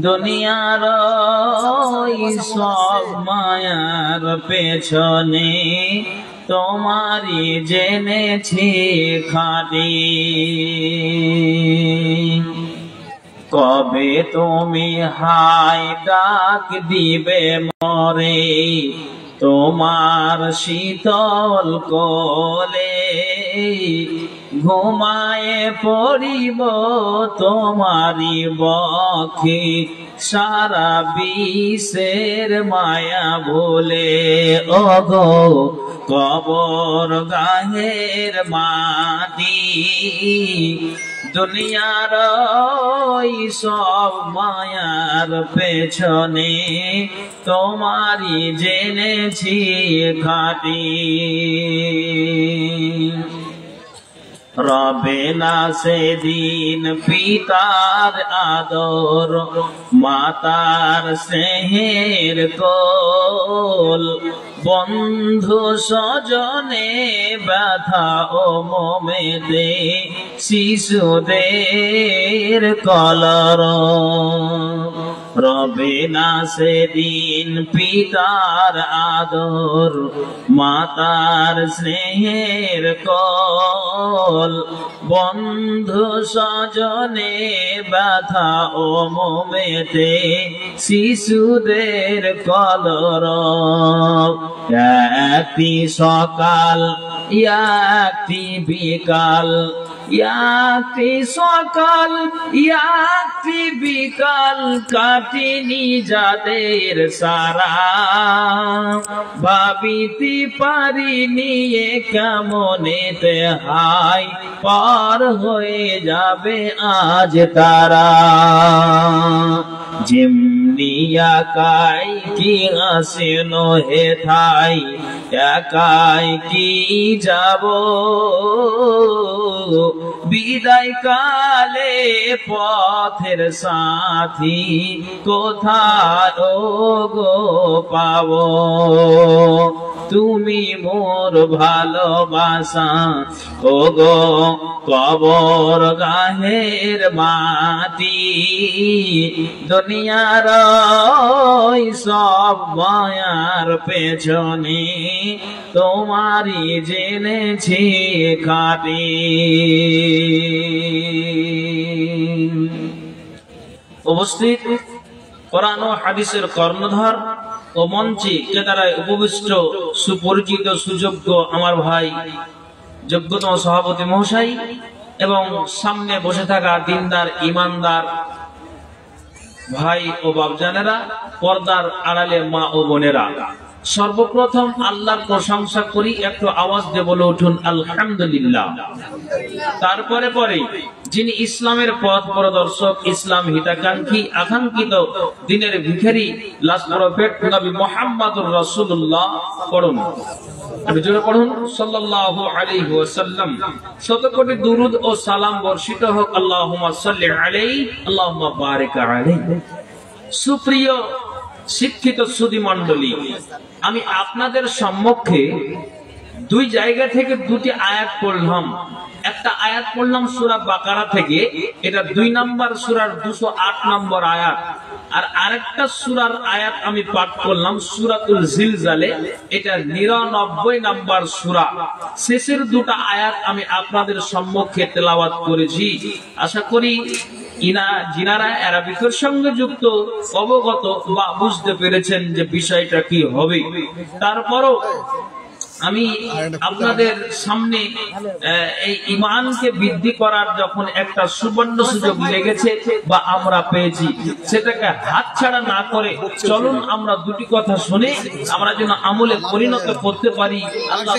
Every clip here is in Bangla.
দুনিয়ার সব মায়ার পেছনে তোমারই জেনেছি খাটি। কবে তুমি হাই ডাক দিবে মরে তোমার শীতল কোলে, ঘুমায়ে পড়িব তোমারি বক্ষে সারা বিশ্বের মায়া ভুলে। ওগো কবর গাহের মাটি, দুনিয়ার সব মায়ার পেছনে তোমারই জেনেছি খাটি। রবে না সেদিন পিতার আদর, মাতার স্নেহের কোল, বন্ধু স্বজনে ব্যথা ও মমেদে শিশুদের কলর। রবে না সেদিন পিতার আদর, মাতার স্নেহের কোল, বন্ধু স্বজনে ব্যথা ও মমেতে শিশুদের কলর। একটি সকাল একটি বিকাল, একটি সকাল একটি বিকাল, কাটিনি যাদের সারা ভাবিতে পারিনি কেমনেতে হাই পার হয়ে যাবে আজ তারা। যেমনি একাই কি আসেন হে থাই, একাই কি যাব বিদায় কালে পথের সাথী কোথায় গো পাবো। তুমি মোর ভালোবাসা ওগো কবর গাহের মাটি, দুনিয়ার সব মায়ার পেছনে তোমারই জেনেছি খাটি। উপস্থিত কোরআন ও হাদিসের কর্ণধার ও মঞ্চে কেদারায় উপবিষ্ট সুপরিচিত সুযোগ্য আমার ভাই যোগ্যতম সভাপতি মহাশয় এবং সামনে বসে থাকা দিনদার ইমানদার ভাই ও বাপজানেরা, পর্দার আড়ালে মা ও বোনেরা, সর্বপ্রথম আল্লাহর প্রশংসা করি, একটু আওয়াজ দিয়ে বলে উঠুন আলহামদুলিল্লাহ। তারপরে পরে যিনি ইসলামের পথ প্রদর্শক, ইসলাম হিতাকাঙ্ক্ষী, আকাঙ্ক্ষিত দিনের ভিখারি, লাস্ট প্রফেট নবী মুহাম্মদুর রাসূলুল্লাহ, পড়ুন জোরে পড়ুন সাল্লাল্লাহু আলাইহি ওয়াসাল্লাম। শত কোটি দুরুদ ও সালাম বর্ষিত হোক আল্লাহুম্মা সাল্লি আলাইহি আল্লাহুম্মা বারিক আলাইহি। সুপ্রিয় শিক্ষিত সুধী মণ্ডলী, আমি আপনাদের সম্মুখে দুই জায়গা থেকে দুটি আয়াত পড়লাম। একটা আয়াত পড়লাম সূরা বাকারা থেকে, এটা 2 নম্বর সূরার 208 নম্বর আয়াত। আর আরেকটা সূরার আয়াত আমি পাঠ করলাম সূরাতুল জিলজালে, এটা 99 নম্বর সূরা। শেষের দুটো আয়াত আমি আপনাদের সম্মুখে তেলাওয়াত করেছি। আশা করি যিনারা আরবিকের সঙ্গে যুক্ত, অবগত বা বুঝতে পেরেছেন যে বিষয়টা কি হবে। তারপরও আমি আপনাদের সামনে এই ঈমানকে বৃদ্ধি করার যখন একটা সুবর্ণ সুযোগ লেগেছে বা আমরা পেয়েছি, সেটাকে হাতছাড়া না করে চলুন আমরা দুটি কথা শুনে আমরা যেন আমলে পরিণত করতে পারি। আল্লাহ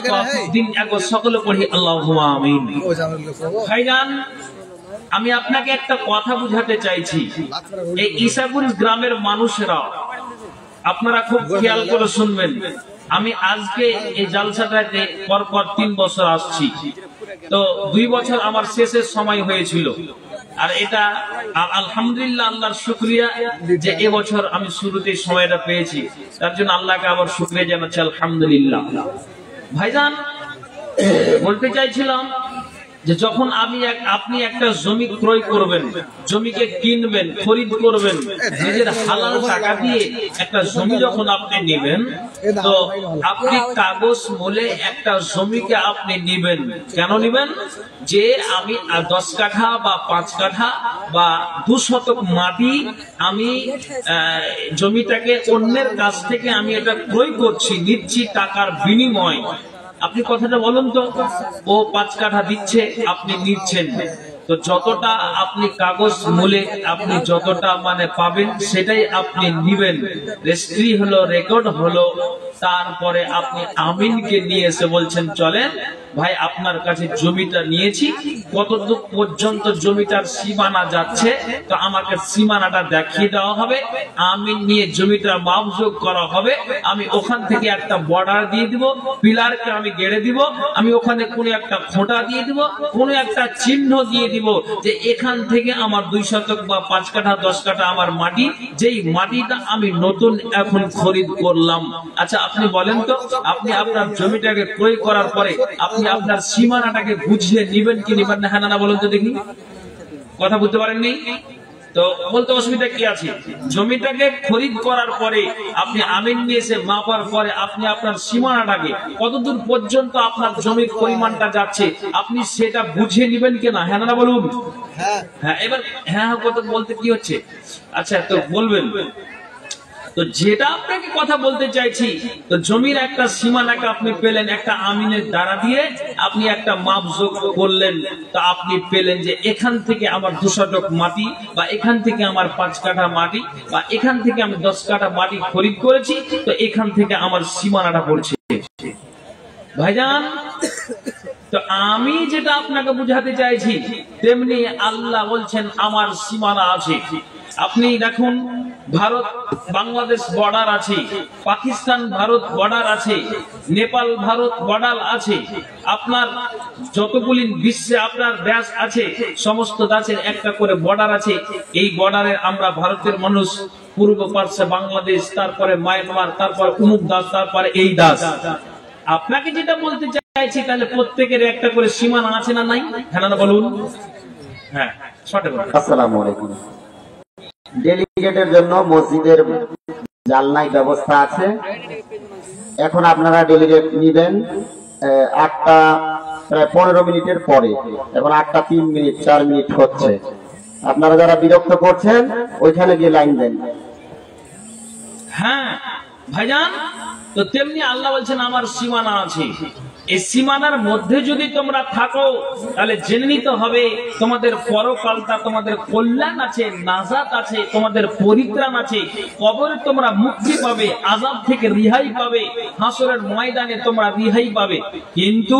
দিন একবার সকলে পড়ি আল্লাহুম্মা আমিন। ভাইজান, আমি আপনাকে একটা কথা বুঝাতে চাইছি। এই ঈসাগঞ্জ গ্রামের মানুষেরা, আপনারা খুব খেয়াল করে শুনবেন। আমি আজকে এই জালসাটাতে পরপর 3 বছর আসছি, তো 2 বছর আমার শেষের সময় হয়েছিল। আর এটা আলহামদুলিল্লাহ আল্লাহর শুকরিয়া যে এবছর আমি শুরুতে সময়টা পেয়েছি, তার জন্য আল্লাহকে আবার শুকরিয়া জানাচ্ছি আলহামদুলিল্লাহ। ভাইজান, বলতে চাইছিলাম যে যখন আপনি একটা জমি ক্রয় করবেন, জমিকে কিনবেন, খরিদ করবেন, নিজের হালাল টাকা দিয়ে একটা জমি যখন আপনি নেবেন, তো আপনি কাগজ মূলে একটা জমিকে আপনি নেবেন। কেন নেবেন? যে আমি 10 কাঠা বা 5 কাঠা বা 2 শতক মাটি আমি জমিটাকে অন্যের কাছ থেকে আমি এটা ক্রয় করছি, নিচ্ছি টাকার বিনিময়। আপনি কথাটা বলুন তো, ও 5 কাঠা দিচ্ছে, আপনি নিচ্ছেন, তো যতটা আপনি কাগজ মূলে আপনি যতটা মানে পাবেন সেটাই আপনি নিবেন। রেজিস্ট্রি হলো, রেকর্ড হলো, তারপরে আপনি আমিনকে নিয়ে এসে বলছেন চলেন ভাই আপনার কাছে জমিটা নিয়েছি, কতদূর পর্যন্ত জমিটার সীমানা যাচ্ছে তো আমাকে সীমানাটা দেখিয়ে দেওয়া হবে, আমিন নিয়ে জমিটার মাপযোগ করা হবে, আমি ওখান থেকে একটা বর্ডার দিয়ে দিব, পিলারকে আমি গেড়ে দিব, আমি ওখানে কোনো একটা খোঁটা দিয়ে দিব, কোনো একটা চিহ্ন দিয়ে দিব যে এখান থেকে আমার 2 শতক বা 5 কাঠা 10 কাঠা আমার মাটি, যেই মাটিটা আমি নতুন এখন খরিদ করলাম। আচ্ছা আপনি বলেন তো, আপনি আপনার জমিটাকে ক্রয় করার পরে আপনি আপনার সীমানাটাকে বুঝিয়ে নিবেন কি নিবেন না? হ্যাঁ না বলুন তো দেখি, কথা বুঝতে পারেননি তো বলতে অসুবিধা কি আছে? জমিটাকে খরিদ করার পরে আপনি আমিন নিয়ে এসে মাপার পরে আপনি আপনার সীমানাটাকে কতদূর পর্যন্ত আপনার জমির পরিমাণটা যাচ্ছে আপনি সেটা বুঝে নিবেন কিনা? হ্যাঁ না বলুন। হ্যাঁ, এবার হ্যাঁ কত বলতে কি হচ্ছে? আচ্ছা তো বলবেন তো, যেটা আপনাকে কথা বলতে চাইছি, তো জমির একটা সীমানাকে আপনি পেলেন একটা আমিনের দ্বারা দিয়ে, আপনি একটা মাপযোগ করলেন, তো আপনি পেলেন যে এখান থেকে আমার 2 শতক মাটি বা এখান থেকে আমার 5 কাঠা মাটি বা এখান থেকে আমি 10 কাঠা মাটি খরিদ করেছি, তো এখান থেকে আমার সীমানাটা পড়ছে। ভাইজান, তো আমি যেটা আপনাকে বুঝাতে চাইছি তেমনি আল্লাহ বলছেন আমার সীমানা আছে। আপনি দেখুন, ভারত বাংলাদেশ বর্ডার আছে, পাকিস্তান ভারত বর্ডার আছে, নেপাল ভারত বর্ডার আছে, আপনার যতগুলি বিশ্বে আপনার দেশ আছে সমস্ত দেশের একটা করে বর্ডার আছে। এই বর্ডারে আমরা ভারতের মানুষ, পূর্ব পার্শ্বে বাংলাদেশ, তারপরে মায়ানমার, তারপরে অমুক দাস, তারপরে এই দাস। আপনাকে যেটা বলতে চাইছি, তাহলে প্রত্যেকের একটা করে সীমানা আছে না নাই? হ্যাঁ না বলুন। হ্যাঁ, সঠিক। আসসালামু আলাইকুম। ডেলিগেটের জন্য মসজিদের জালনায় ব্যবস্থা আছে। এখন আপনারা ডেলিগেট নিবেন 8টা প্রায় 15 মিনিটের পরে, এখন 8টা 3 মিনিট 4 মিনিট হচ্ছে। আপনারা যারা বিরক্ত করছেন ওইখানে গিয়ে লাইন দেন। হ্যাঁ ভাইজান, তো তেমনি আল্লাহ বলছেন আমার সীমানা আছে। এই সীমানার মধ্যে যদি তোমরা থাকো তাহলে জেনে নিতে হবে তোমাদের পরকালটা, তোমাদের কল্যাণ আছে, নাজাত আছে, তোমাদের পরিত্রাণ আছে, কবরে তোমরা মুক্তি পাবে, আযাব থেকে রিহাই পাবে, হাসরের ময়দানে তোমরা রিহাই পাবে। কিন্তু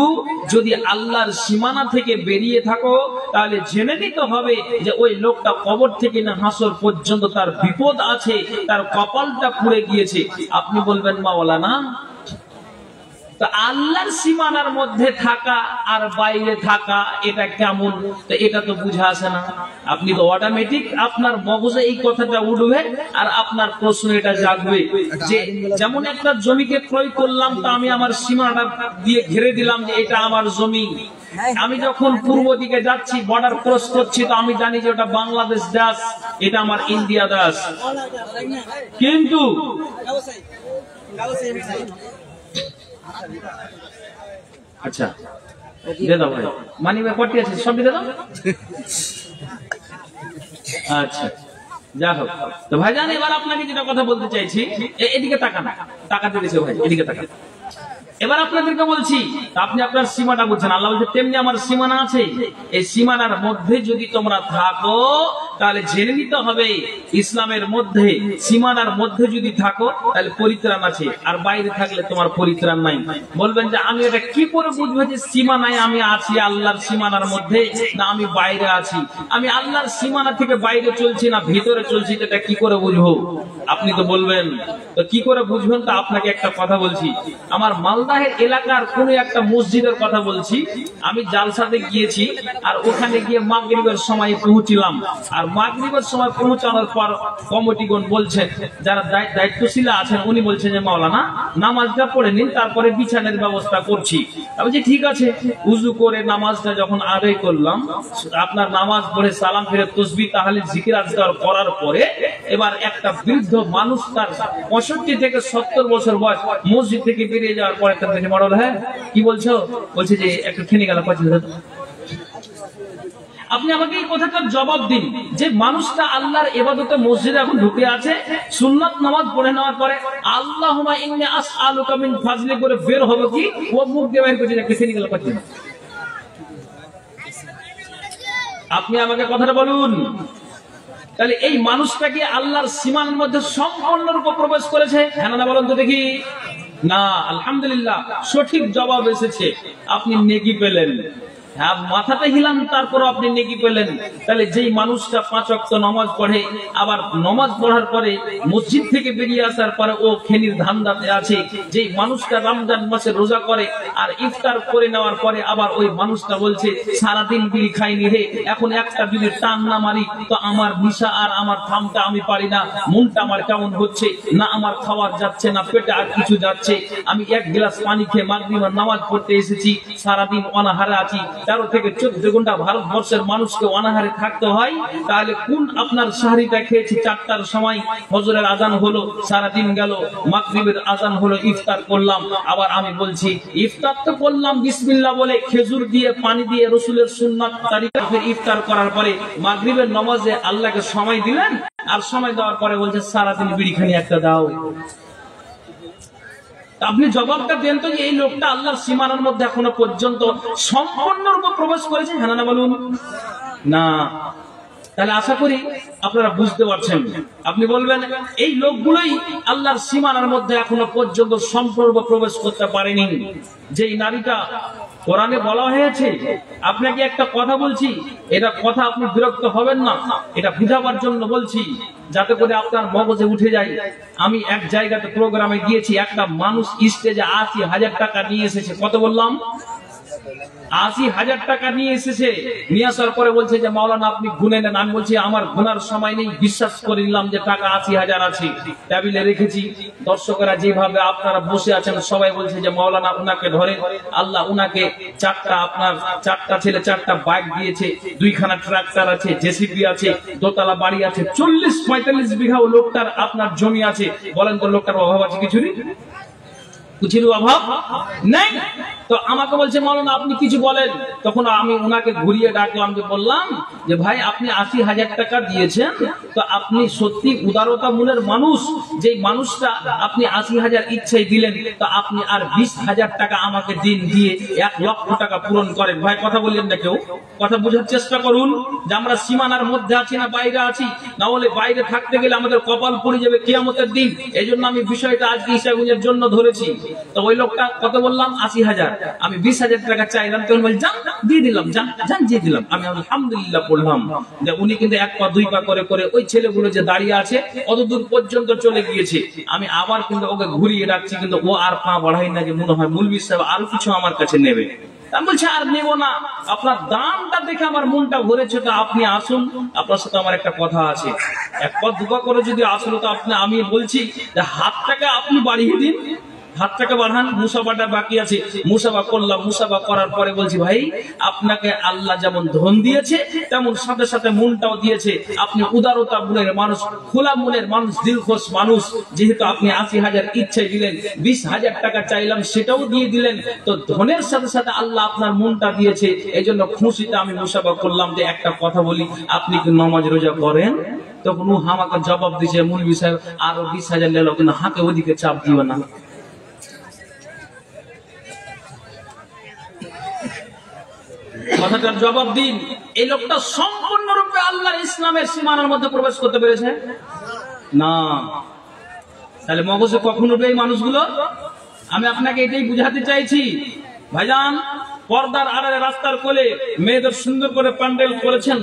যদি আল্লাহর সীমানা থেকে বেরিয়ে থাকো তাহলে জেনে নিতে হবে যে ওই লোকটা কবর থেকে না হাসর পর্যন্ত তার বিপদ আছে, তার কপালটা পুড়ে গিয়েছে। আপনি বলবেন মাওলানা, তো আল্লাহর সীমানার মধ্যে থাকা আর বাইরে থাকা এটা কেমন? তো এটা তো বুঝা আসে না। আপনি তো অটোমেটিক আপনার মগজে এই কথাটা উঠবে আর আপনার প্রশ্ন এটা জাগবে যে যেমন একটা জমিকে ক্রয় করলাম, তো আমি আমার সীমানাটা দিয়ে ঘিরে দিলাম যে এটা আমার জমি। আমি যখন পূর্ব দিকে যাচ্ছি, বর্ডার ক্রস করছি, তো আমি জানি যে ওটা বাংলাদেশ দেশ, এটা আমার ইন্ডিয়া দেশ। কিন্তু আচ্ছা দে দাও ভাই, মানি ব্যাপারটি আছে সব দিয়ে দাও। আচ্ছা যা হোক, তো ভাইজান এবার আপনাকে যেটা কথা বলতে চাইছি, এদিকে তাকান, তাকাতে দিয়েছে ভাই, এদিকে তাকান। এবার আপনাদেরকে বলছি, আপনি আপনার সীমাটা বুঝছেন। আল্লাহ বলছে তেমনি আমার সীমানা আছে। এই সীমানার মধ্যে যদি তোমরা থাকো তাহলে জেনে নিতে হবে ইসলামের মধ্যে, সীমানার মধ্যে যদি থাকো তাহলে পরিত্রাণ আছে, আর বাইরে থাকলে তোমার পরিত্রাণ নাই। বলবেন যে আমি এটা কি করে বুঝবো যে সীমানায় আমি আছি, আল্লাহর সীমানার মধ্যে না আমি বাইরে আছি? আমি আল্লাহর সীমানা থেকে বাইরে চলছি না ভিতরে চলছি, এটা কি করে বুঝবো? আপনি তো বলবেন তো কি করে বুঝবেন? তো আপনাকে একটা কথা বলছি, আমার মাল মালদাহের এলাকার কোন একটা মসজিদের কথা বলছি। আমি জালসাতে গিয়েছি, আর ওখানে গিয়ে মাগরিবের সময় পৌঁছিলাম। আর মাগরিবের সময় পৌঁছানোর পর কমিটিগণ বলছেন, যারা দায়িত্বশীল আছেন উনি বলছেন যে মাওলানা নামাজটা পড়ে নিন, তারপরে বিছানের ব্যবস্থা করছি। আমি বলছি ঠিক আছে। উজু করে নামাজটা যখন আদায় করলাম, আপনার নামাজ পড়ে সালাম ফিরে তসবিহ তাহলিল জিকির আজকার করার পরে এবার একটা বৃদ্ধ মানুষ, তার 65 থেকে 70 বছর বয়স, মসজিদ থেকে বেরিয়ে যাওয়ার পরে তার কাছে মরল, হ্যাঁ কি বলছো? বলছে যে একটু খেনে গেল। আপনি আমাকে এই কথাটার জবাব দিন যে মানুষটা আল্লাহর ইবাদতে মসজিদে এখন ঢুকে আছে, সুন্নাত নামাজ পড়ে নেওয়ার পরে আল্লাহুম্মা ইন্নী আসআলুকা মিন ফাজলি করে বের হবে কি, ও মুখ দিয়ে বের করছে একটা খেনে গেল। আপনি আমাকে কথাটা বলুন, তাহলে এই মানুষটা কি আল্লাহর সীমার মধ্যে সম্পূর্ণরূপে প্রবেশ করেছে? হ্যাঁ না বলুন তো দেখি। না, আলহামদুলিল্লাহ সঠিক জবাব এসেছে। আপনি নেকি পেলেন। হ্যাঁ, মাথাটা হিলান, তারপর আপনি নেকি পেলেন। তাহলে যেই মানুষটা 5 ওয়াক্ত নামাজ পড়ে, আবার নামাজ পড়ার পরে মসজিদ থেকে বেরিয়ে আসার পরে ও খেনির ধান্দাতে আছে, যেই মানুষটা রমজান মাসে রোজা করে আর ইফতার করে নেওয়ার পরে আবার ওই মানুষটা বলছে সারাদিন বিড়ি খাইনি রে, এখন একটা বিড়ির টান না মারি তো আমার নিশা আর আমার থামটা আমি পারি না, মনটা আমার কেমন হচ্ছে না, আমার খাওয়ার যাচ্ছে না, পেটে আর কিছু যাচ্ছে, আমি 1 গ্লাস পানি খেয়ে মাগরিবের নামাজ পড়তে এসেছি, সারাদিন অনাহারে আছি। 13 থেকে 14 ঘন্টা ভারতবর্ষের মানুষকে অনাহারে থাকতে হয়। তাহলে কোন আপনার সাহরিটা খেয়েছি 4টার সময়, ফজরের আজান হলো, সারাদিন গেল, মাগরিবের আজান হলো, ইফতার করলাম। আবার আমি বলছি ইফতার তো করলাম বিসমিল্লাহ বলে, খেজুর দিয়ে পানি দিয়ে রসুলের সুন্নাত তারিকা ইফতার করার পরে মাগরিবের নামাজে আল্লাহকে সময় দিলেন, আর সময় দেওয়ার পরে বলছে সারাদিন বিড়িখানি একটা দাও। আপনি জবাবটা দেন তো যে এই লোকটা আল্লাহর সীমানার মধ্যে এখনো পর্যন্ত সম্পূর্ণরূপে প্রবেশ করেছে? হ্যাঁ না বলুন না। তাহলে আশা করি আপনারা বুঝতে পারছেন। আপনি বলবেন এই লোকগুলোই আল্লাহর সীমানার মধ্যে এখনো পর্যন্ত সম্পূর্ণরূপে প্রবেশ করতে পারেনি। যেই নারীটা কোরআনে বলা হয়েছে, আপনাকে একটা কথা বলছি, এটা কথা আপনি বিরক্ত হবেন না, এটা বুঝাবার জন্য বলছি যাতে করে আপনার মগজে উঠে যায়। আমি এক জায়গাতে প্রোগ্রামে গিয়েছি, একটা মানুষ স্টেজে 80,000 টাকা নিয়ে এসেছে। কত বললাম? 80,000 টাকা নিয়ে এসেছে। নিয়ে আসার পরে বলছে যে মাওলানা আপনি গুনে নেন। আমি বলছি আমার গুনার সময় নেই, বিশ্বাস করে নিলাম যে টাকা 80,000 আছে, টেবিলে রেখেছি। দর্শকেরা যেভাবে আপনারা বসে আছেন সবাই বলছে যে মাওলানা উনাকে ধরে, আল্লাহ উনাকে 4টা, আপনার 4টা ছেলে 4টা বাইক দিয়েছে, 2খানা ট্রাক্টর আছে, জেসিবি আছে, দোতলা বাড়ি আছে, 40-45 বিঘা লোকটার আপনার জমি আছে। বলেন তো লোকটার অভাব আছে কিছু? কিছুর অভাব নেই। তো আমাকে বলছে মাওলানা আপনি কিছু বলেন। তখন আমি ওনাকে ঘুরিয়ে ডাকলাম, যে বললাম যে ভাই আপনি 80,000 টাকা দিয়েছেন, তো আপনি সত্যি উদারতা মনের মানুষ। যে মানুষটা আপনি 80,000 ইচ্ছাই দিলেন, তো আপনি আর 20,000 টাকা আমাকে দিন, দিয়ে 1 লক্ষ টাকা পূরণ করেন। ভাই কথা বললেন না কেউ? কথা বোঝার চেষ্টা করুন যে আমরা সীমানার মধ্যে আছি না বাইরে আছি। না হলে বাইরে থাকতে গেলে আমাদের কপাল পড়ে যাবে কিয়ামতের দিন। এই জন্য আমি বিষয়টা আজকে ঈশাগুঞ্জের জন্য ধরেছি। তো ওই লোকটা কত বললাম? 80,000। আমি 20,000 টাকা চাইলাম, তখন বলি যান দিয়ে দিলাম, যান দিয়ে দিলাম। আমি আলহামদুলিল্লাহ বললাম যে উনি কিন্তু 1 পা 2 পা করে করে ওই ছেলেগুলো যে দাঁড়িয়ে আছে অতদূর পর্যন্ত চলে গিয়েছে। আমি আবার কিন্তু ওকে ঘুরিয়ে রাখছি, কিন্তু ও আর পা বাড়াই না, যে মনে হয় মুলবি সাহেব আরো কিছু আমার কাছে নেবে। আমি বলছি আর নেবো না, আপনার দামটা দেখে আমার মনটা ভরেছে, তো আপনি আসুন, আপনার সাথে আমার একটা কথা আছে। 1 পা 2 পা করে যদি আসলো, তো আমি বলছি যে হাতটাকে আপনি বাড়িয়ে দিন, হাতটাকে বাড়ান। মুসাফাটা বাকি আছে, মুসাফা করলাম। মুসাফা করার পরে বলছি ভাই আপনাকে আল্লাহ যেমন ধন দিয়েছে তেমন সাথে সাথে মনটাও দিয়েছে। আপনি উদারতা মনের মানুষ, খোলা মনের মানুষ, দিলখোশ মানুষ। যেহেতু আপনি 80,000 ইচ্ছাই দিলেন, 20,000 টাকা চাইলাম সেটাও দিয়ে দিলেন, তো ধনের সাথে সাথে আল্লাহ আপনার মনটা দিয়েছে। এই জন্য খুশিতে আমি মুসাফা করলাম। যে একটা কথা বলি, আপনি কি নামাজ রোজা করেন? তখন ও আমাকে জবাব দিয়েছে মুলবি সাহেব আরো 20,000 নিল, কিন্তু হাতে ওদিকে চাপ দিও না। কথাটার জবাব দিন। এই লোকটা সম্পূর্ণরূপে আল্লাহর ইসলামের সীমানার মধ্যে প্রবেশ করতে পেরেছে না। তাহলে মগজে কখন উঠবে এই মানুষগুলো? আমি আপনাকে এটাই বুঝাতে চাইছি ভাইজান। পর্দার আড়ালে রাস্তার কোলে মেয়েদের সুন্দর করে প্যান্ডেল করেছেন।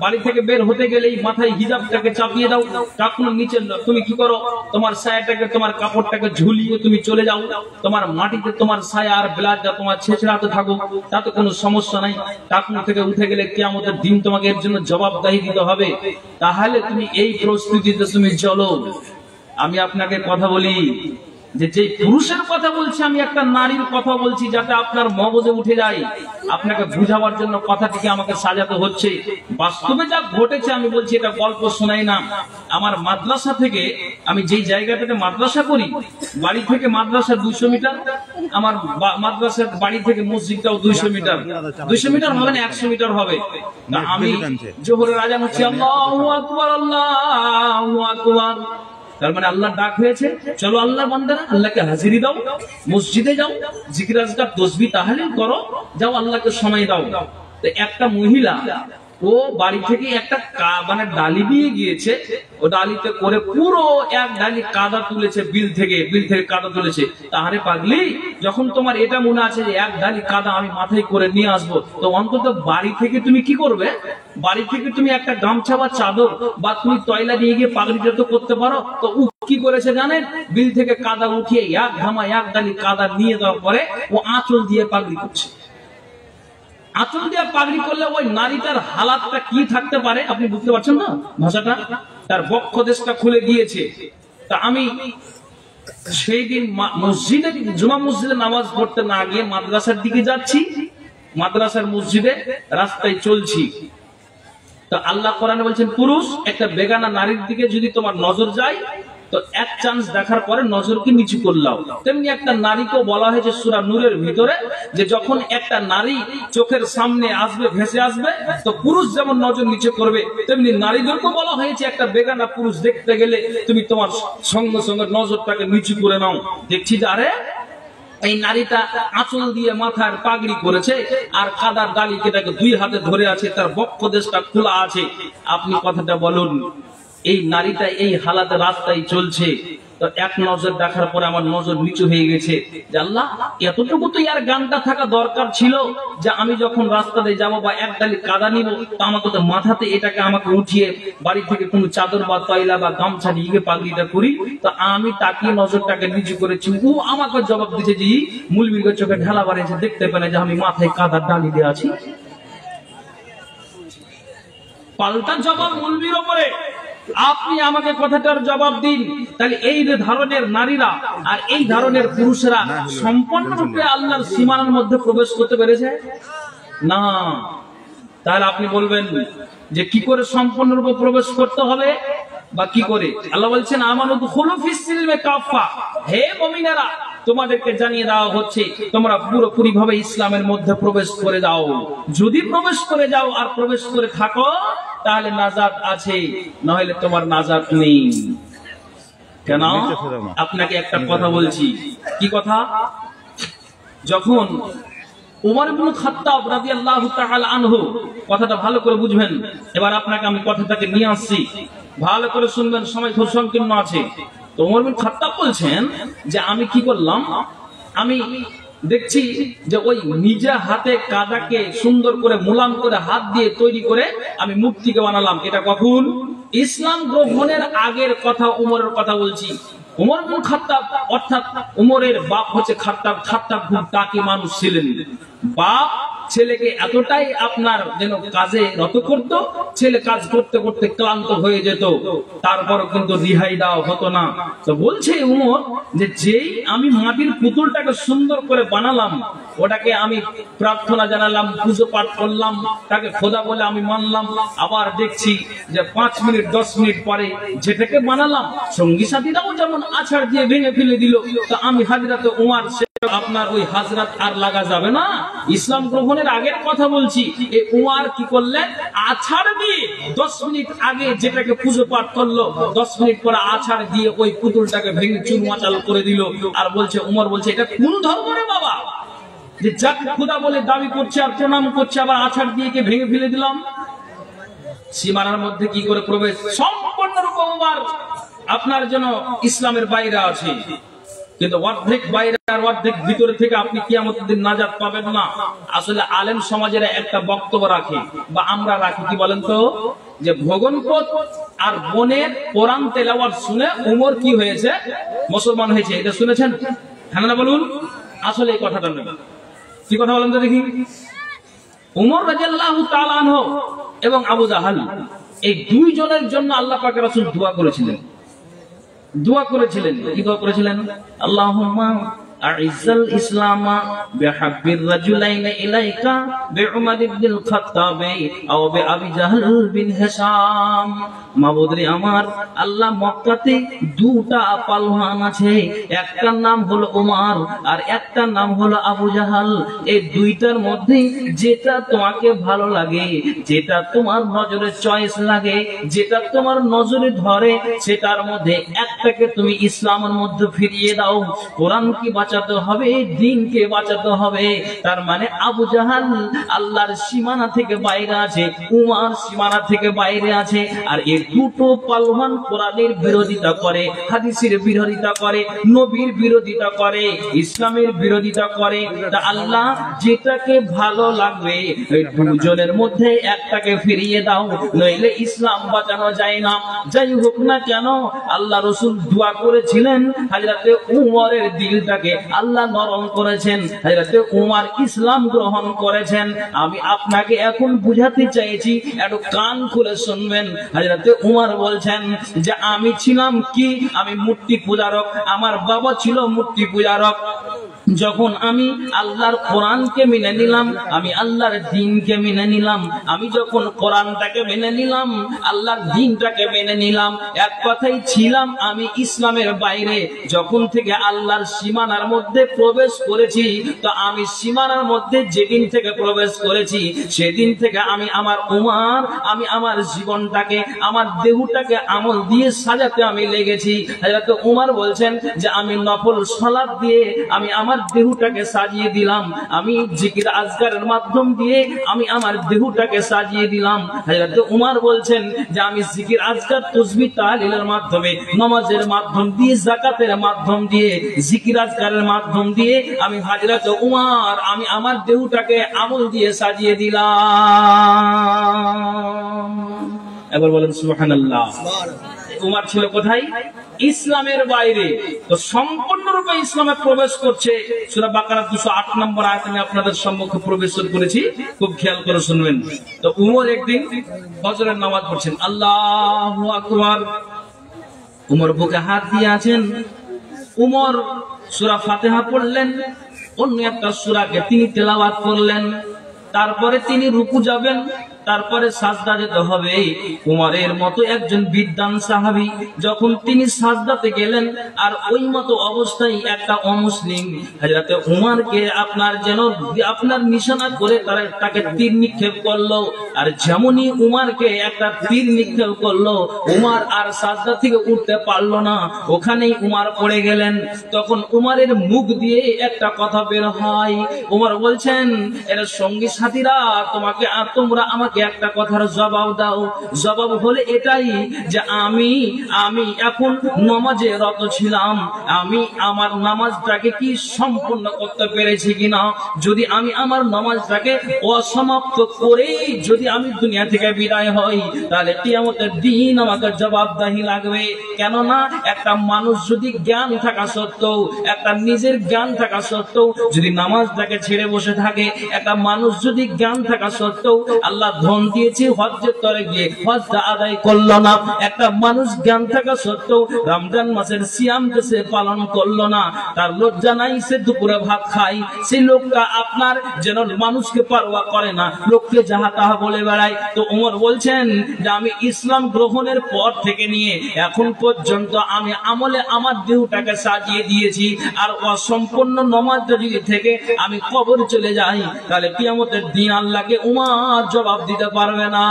বাড়ি থেকে বের হতে গেলেই মাথায় হিজাবটাকে চাপিয়ে দাও, টাকুন নিচে তুমি কি করো, তোমার ছায়াটাকে তোমার কাপড়টাকে ঝুলিয়ে তুমি চলে যাও, তোমার মাটিতে তোমার ছায়া আর ব্লাডটা তোমার ছেঁচড়াতে থাকো, তাতে কোনো সমস্যা নাই। টাকুন থেকে উঠে গেলে কিয়ামতের দিন তোমাকে এর জন্য জবাবদাহি দিতে হবে। তাহলে তুমি এই প্রস্তুতিতে তুমি চলো। আমি আপনাকে কথা বলি যে পুরুষের কথা বলছি, আমি একটা নারীর কথা বলছি, যাতে আপনার মগজে উঠে যায়। আপনাকে বুঝাবার জন্য কথাটিকে আমাকে সাজাতে হচ্ছে। বাস্তবে যা ঘটেছে আমি বলছি, এটা গল্প শোনাই না। আমার মাদ্রাসা থেকে, আমি যেই জায়গাটাতে মাদ্রাসা করি, বাড়ি থেকে মাদ্রাসা 200 মিটার, আমার মাদ্রাসার বাড়ি থেকে মসজিদটাও 200 মিটার। 200 মিটার হবে না, 100 মিটার হবে। আমি জোহরের আজান হচ্ছে আল্লাহু আকবার, আল্লাহু আকবার, তার মানে আল্লাহ ডাক হয়েছে, চলো আল্লাহ বান্দারা আল্লাহকে হাজিরি দাও, মসজিদে যাও, জিকির আজকার তাসবিহ তাহলিল করো, যাও আল্লাহকে সময় দাও। তো একটা মহিলা ও বাড়ি থেকে একটা মানে ডালি দিয়ে গিয়েছে, ও ডালিতে করে পুরো এক ডালি কাদা তুলেছে, বিল থেকে কাদা তুলেছে। তাহলে পাগলি, যখন তোমার এটা মনে আছে যে এক ডালি কাদা আমি মাথায় করে নিয়ে আসবো, তো অন্তত বাড়ি থেকে তুমি কি করবে? বাড়ি থেকে তুমি একটা গামছা বা চাদর বা তুমি তয়লা নিয়ে গিয়ে পাগড়িটা তো করতে পারো। তো ও কি করেছে জানেন? বিল থেকে কাদা উঠিয়ে এক ঘামা এক ডালি কাদা নিয়ে যাওয়ার পরে ও আঁচল দিয়ে পাগড়ি করছে। আঁচল দিয়ে পাগড়ি করলে ওই নারীটার হালাতটা কি থাকতে পারে আপনি বুঝতে পারছেন না ভাষাটা? তার বক্ষ দেশটা খুলে গিয়েছে। তা আমি সেই দিন মসজিদে, জুমা মসজিদে নামাজ পড়তে না গিয়ে মাদ্রাসার দিকে যাচ্ছি, মাদ্রাসার মসজিদে রাস্তায় চলছি। তো আল্লাহ কোরআনে বলছেন, পুরুষ একটা বেগানা নারীর দিকে যদি তোমার নজর যায়, তো এক চান্স দেখার পরে নজরকে নিচু করলাও। তেমনি একটা নারীকেও বলা হয়েছে সূরা নূরের ভিতরে, যে যখন একটা নারী চোখের সামনে আসবে, ভেসে আসবে, তো পুরুষ যেমন নজর নিচু করবে, তেমনি নারীদেরকেও বলা হয়েছে একটা বেগানা পুরুষ দেখতে গেলে তুমি তোমার সঙ্গে সঙ্গে নজরটাকে নিচু করে নাও। দেখছি যে আরে এই নারীটা আঁচল দিয়ে মাথার পাগড়ি করেছে আর কাদার ডালিকে তাকে 2 হাতে ধরে আছে, তার বক্ষ দেশটা খোলা আছে। আপনি কথাটা বলুন, এই নারীটা এই হালাতে রাস্তায় চলছে, তো এক নজর দেখার পরে আমার নজর নিচু হয়ে গেছে যে আল্লাহ, এতটুকু তো ইয়ার গানটা থাকা দরকার ছিল যে আমি যখন রাস্তাতে যাবো বা এক ডালি কাদা নিব, তো আমাকে তো মাথাতে এটাকে আমাকে উঠিয়ে বাড়ি থেকে কোনো চাদর বা তয়লা বা গামছা নিয়ে পাগড়িটা করি। তো আমি তাকিয়ে নজরটাকে নিচু করেছি, ও আমাকে জবাব দিচ্ছে যে মুলবির চোখে ঢালা বাড়িয়েছে, দেখতে পেলে যে আমি মাথায় কাদার ডালি দিয়ে আছি। পাল্টা জবাব মুলবির ওপরে। আপনি আমাকে কথাটার জবাব দিন। তাহলে এই ধরনের নারীরা আর এই ধরনের পুরুষরা সম্পূর্ণরূপে আল্লাহর সীমানার মধ্যে প্রবেশ করতে পেরেছে না। তাহলে আপনি বলবেন যে কি করে সম্পূর্ণরূপে প্রবেশ করতে হবে বা কি করে? আল্লাহ বলছেন, আমানু দুখুলু ফিস সিলমে কাফা, হে মুমিনেরা, তোমাদেরকে জানিয়ে দেওয়া হচ্ছে তোমরা পুরোপুরি ভাবে ইসলামের মধ্যে প্রবেশ করে যাও। যদি প্রবেশ করে যাও আর প্রবেশ করে থাকো, তাহলে নাজাত আছে, নইলে তোমার নাজাত নেই। কেন? আপনাকে একটা কথা বলছি। কি কথা? যখন উমর ইবনে খাত্তাব রাদিয়াল্লাহু তাআলা আনহু, কথাটা ভালো করে বুঝবেন। এবার আপনাকে আমি কথাটাকে নিয়ে আসছি, ভালো করে শুনবেন, সময় খুব সংকীর্ণ আছে। তো উমর ইবনে খাত্তাব বলছেন যে আমি কি করলাম, আমি দেখছি যে ওই নিজে হাতে কাদাকে সুন্দর করে মুলাম করে হাত দিয়ে তৈরি করে আমি মূর্তিকে বানালাম। এটা কখন? ইসলাম গ্রহণের আগের কথা, উমরের কথা বলছি। উমর ইবনে খাত্তাব, অর্থাৎ উমরের বাপ হচ্ছে খাত্তাব। খাত্তাব খুব টাকি মানুষ ছিলেন। বাপ ছেলেকে এতটাই আপনার যেন কাজে রত করত, ছেলে কাজ করতে করতে ক্লান্ত হয়ে যেত, তারপরও কিন্তু রিহাই দেওয়া হতো না। তো বলছে উমর যে যেই আমি মাটির পুতুলটাকে সুন্দর করে বানালাম, ওটাকে আমি প্রার্থনা জানালাম, পুজো পাঠ করলাম, তাকে খোদা বলে আমি মানলাম, আবার দেখছি যে 5 মিনিট 10 মিনিট পরে যেটাকে বানালাম সঙ্গী সাথীরাও যেমন আছাড় দিয়ে ভেঙে ফেলে দিল। তো আমি হাজরাতে উমর, আপনার ওই হাজরাত আর লাগা যাবে না। ইসলাম গ্রহণের আগের কথা বলছি। এই উমর কি করলেন? আছাড় দিয়ে 10 মিনিট আগে যেটাকে পুজো পাঠ করলো, 10 মিনিট পরে আছাড় দিয়ে ওই পুতুলটাকে ভেঙে চুরমাচাল করে দিল। আর বলছে, উমর বলছে, এটা কোন ধর্ম রে বাবা, যে যাকে খোদা বলে দাবি করছে আর প্রণাম করছে, আবার আছাড় দিয়ে কে ভেঙে ফেলে দিলাম। সীমানার মধ্যে কি করে প্রবেশ? সম্পূর্ণরূপে উমর আপনার জন্য ইসলামের বাইরে আছে। কিন্তু অর্ধেক বাইরে আর অর্ধেক ভিতরে থেকে আপনি কিয়ামতের দিন নাজাত পাবেন না। আসলে আলেম সমাজের একটা বক্তব্য রাখে বা আমরা রাখি, কি বলেন তো, যে ভোগনপথ আর বোনের কোরআন তেলাওয়াত শুনে উমর কি হয়েছে, মুসলমান হয়েছে। এটা শুনেছেন? হ্যাঁ না বলুন। আসলে এই কথাটা নেই। কি কথা বলেন তো দেখি। উমর রাদিয়াল্লাহু তাআলা আনহু এবং আবু জাহাল, এই দুইজনের জন্য আল্লাহ পাকের রাসূল দোয়া করেছিলেন। কি দোয়া করেছিলেন? আল্লাহুম্মা আইজ্জাল ইসলামা বিহাব্বির রাজুলাইনি ইলাইকা বিউমার ইবনুল খাত্তাব আও বিআবি জাহল বিন হিশাম। মাবুদ রে আমার, আল্লাহ মক্কাতে দুটা পালওয়ান আছে, একটার নাম হলো উমর আর একটার নাম হলো আবু জাহাল। এই দুইটার মধ্যে যেটা তোমাকে ভালো লাগে, যেটা তোমার নজরে চয়েস লাগে, যেটা তোমার নজরে ধরে, সেটার মধ্যে একটাকে তুমি ইসলামের মধ্যে ফিরিয়ে দাও। কোরআন কি বাঁচাতে হবে, দ্বীনকে বাঁচাতে হবে। তার মানে আবু জাহাল আল্লাহর সীমানা থেকে বাইরে আছে, উমর সীমানা থেকে বাইরে আছে। আর এই দুটো পালওয়ান কোরআনের বিরোধিতা করে, হাদিসের বিরোধিতা করে, নবীর বিরোধিতা করে, ইসলামের বিরোধিতা করে। তা আল্লাহ যেটাকে ভালো লাগবে এই দুজনের মধ্যে একটাকে ফিরিয়ে দাও, নইলে ইসলাম বাঁচানো যায় না। যাই হোক না কেন, আল্লাহ রাসূল দোয়া করেছিলেন, হযরতে উমরের দিলটাকে আল্লাহ নরম করেছেন, হযরতে উমর ইসলাম গ্রহণ করেছেন। আমি আপনাকে এখন বুঝাতে চাইছি, একটু কান খুলে শুনবেন। হযরতে উমর বলছেন যে আমি ছিলাম কি, আমি মূর্তি পূজারক, আমার বাবা ছিল মূর্তি পূজারক। যখন আমি আল্লাহর কোরআনকে মেনে নিলাম, আমি আল্লাহর দ্বীনকে মেনে নিলাম, আমি যখন কোরআনটাকে মেনে নিলাম, আল্লাহর দ্বীনটাকে মেনে নিলাম, এক কথাই ছিলাম আমি ইসলামের বাইরে। যখন থেকে আল্লাহর সীমানার মধ্যে প্রবেশ করেছি, তো আমি সীমানার মধ্যে যেদিন থেকে প্রবেশ করেছি, সেদিন থেকে আমি আমার উমর, আমি আমার জীবনটাকে, আমার দেহটাকে আমল দিয়ে সাজাতে আমি লেগেছি। হযরত উমর বলছেন যে আমি নফল সালাত দিয়ে আমি আমার দেহটাকে সাজিয়ে দিলাম, আমি জিকির আজকারের মাধ্যম দিয়ে আমি আমার দেহটাকে সাজিয়ে দিলাম। হযরত উমর বলছেন যে আমি জিকির আজকার তাসবিহ তাহলিলের মাধ্যমে, নামাজের মাধ্যম দিয়ে, যাকাতের মাধ্যম দিয়ে, জিকির আজকারের মাধ্যম দিয়ে আমি হযরত উমর, আমি আমার দেহটাকে আমল দিয়ে সাজিয়ে দিলাম। এবার বলেন সুবহানাল্লাহ। উমর ছিল কোথায়? ইসলামের বাইরে। তো সম্পূর্ণরূপে ইসলামে প্রবেশ করছে। সূরা বাকারা 208 নম্বর আয়াতে আমি আপনাদের সম্মুখে প্রবেশ করেছি, খুব খেয়াল করে শুনবেন। তো উমর একদিন ফজরের নামাজ পড়ছেন, আল্লাহু আকবার। উমর বুকে হাত দিয়ে আছেন। উমর সূরা ফাতিহা পড়লেন, অন্য একটা সূরাকে তিনি তেলাওয়াত করলেন। তারপরে তিনি রুকু যাবেন, তারপরে সাজদা যেতে হবে। উমরের মতো একজন বিদ্বান সাহাবী যখন তিনি সাজদাতে গেলেন, আর ওই মতো অবস্থায় একটা অমুসলিম হযরতে উমরকে আপনার নিশানা করে তাকে তীর নিক্ষেপ করলো। আর যেমনই উমরকে একটা তীর নিক্ষেপ করলো, উমর আর সাজদা থেকে উঠতে পারলো না, ওখানেই উমর পড়ে গেলেন। তখন উমরের মুখ দিয়ে একটা কথা বের হয়। উমর বলছেন, এর সঙ্গী সাথীরা, তোমরা আমাকে একটা কথার জবাব দাও। জবাব হলে এটাই যে আমি এখন নামাজে রত ছিলাম, আমি আমার নামাজটাকে কি সম্পূর্ণ করতে পেরেছি কিনা। যদি আমি আমার নামাজটাকে অসমাপ্ত করে যদি আমি দুনিয়া থেকে বিদায় হই, তাহলে কিয়ামতের দিন আমাকে জবাবদাহি লাগবে। কেননা একটা মানুষ যদি জ্ঞান থাকা সত্ত্বেও, একটা নিজের জ্ঞান থাকা সত্ত্বেও যদি নামাজটাকে ছেড়ে বসে থাকে, একটা মানুষ যদি জ্ঞান থাকা সত্ত্বেও আল্লাহ ধন দিয়েছে, হজ্জের তরে গিয়ে হজ্জটা আদায় করলো না, একটা মানুষ জ্ঞান থাকা সত্ত্বেও রমজান মাসের সিয়ামকে সে পালন করলো না, তার লজ্জা নাই, সে দুপুরে ভাত খায়, সেই লোকটা আপনার যেন মানুষকে পারওয়া করে না, লোককে যাহা তাহা বলে বেড়ায়। তো ওমর বলছেন যে আমি ইসলাম গ্রহণের পর থেকে নিয়ে এখন পর্যন্ত আমি আমলে আমার দেহটাকে সাজিয়ে দিয়েছি। আর অসম্পূর্ণ নামাজটা যদি থেকে আমি কবর চলে যাই, তাহলে কিয়ামতের দিন আল্লাহকে উমর জবাব দিতে পারবে না।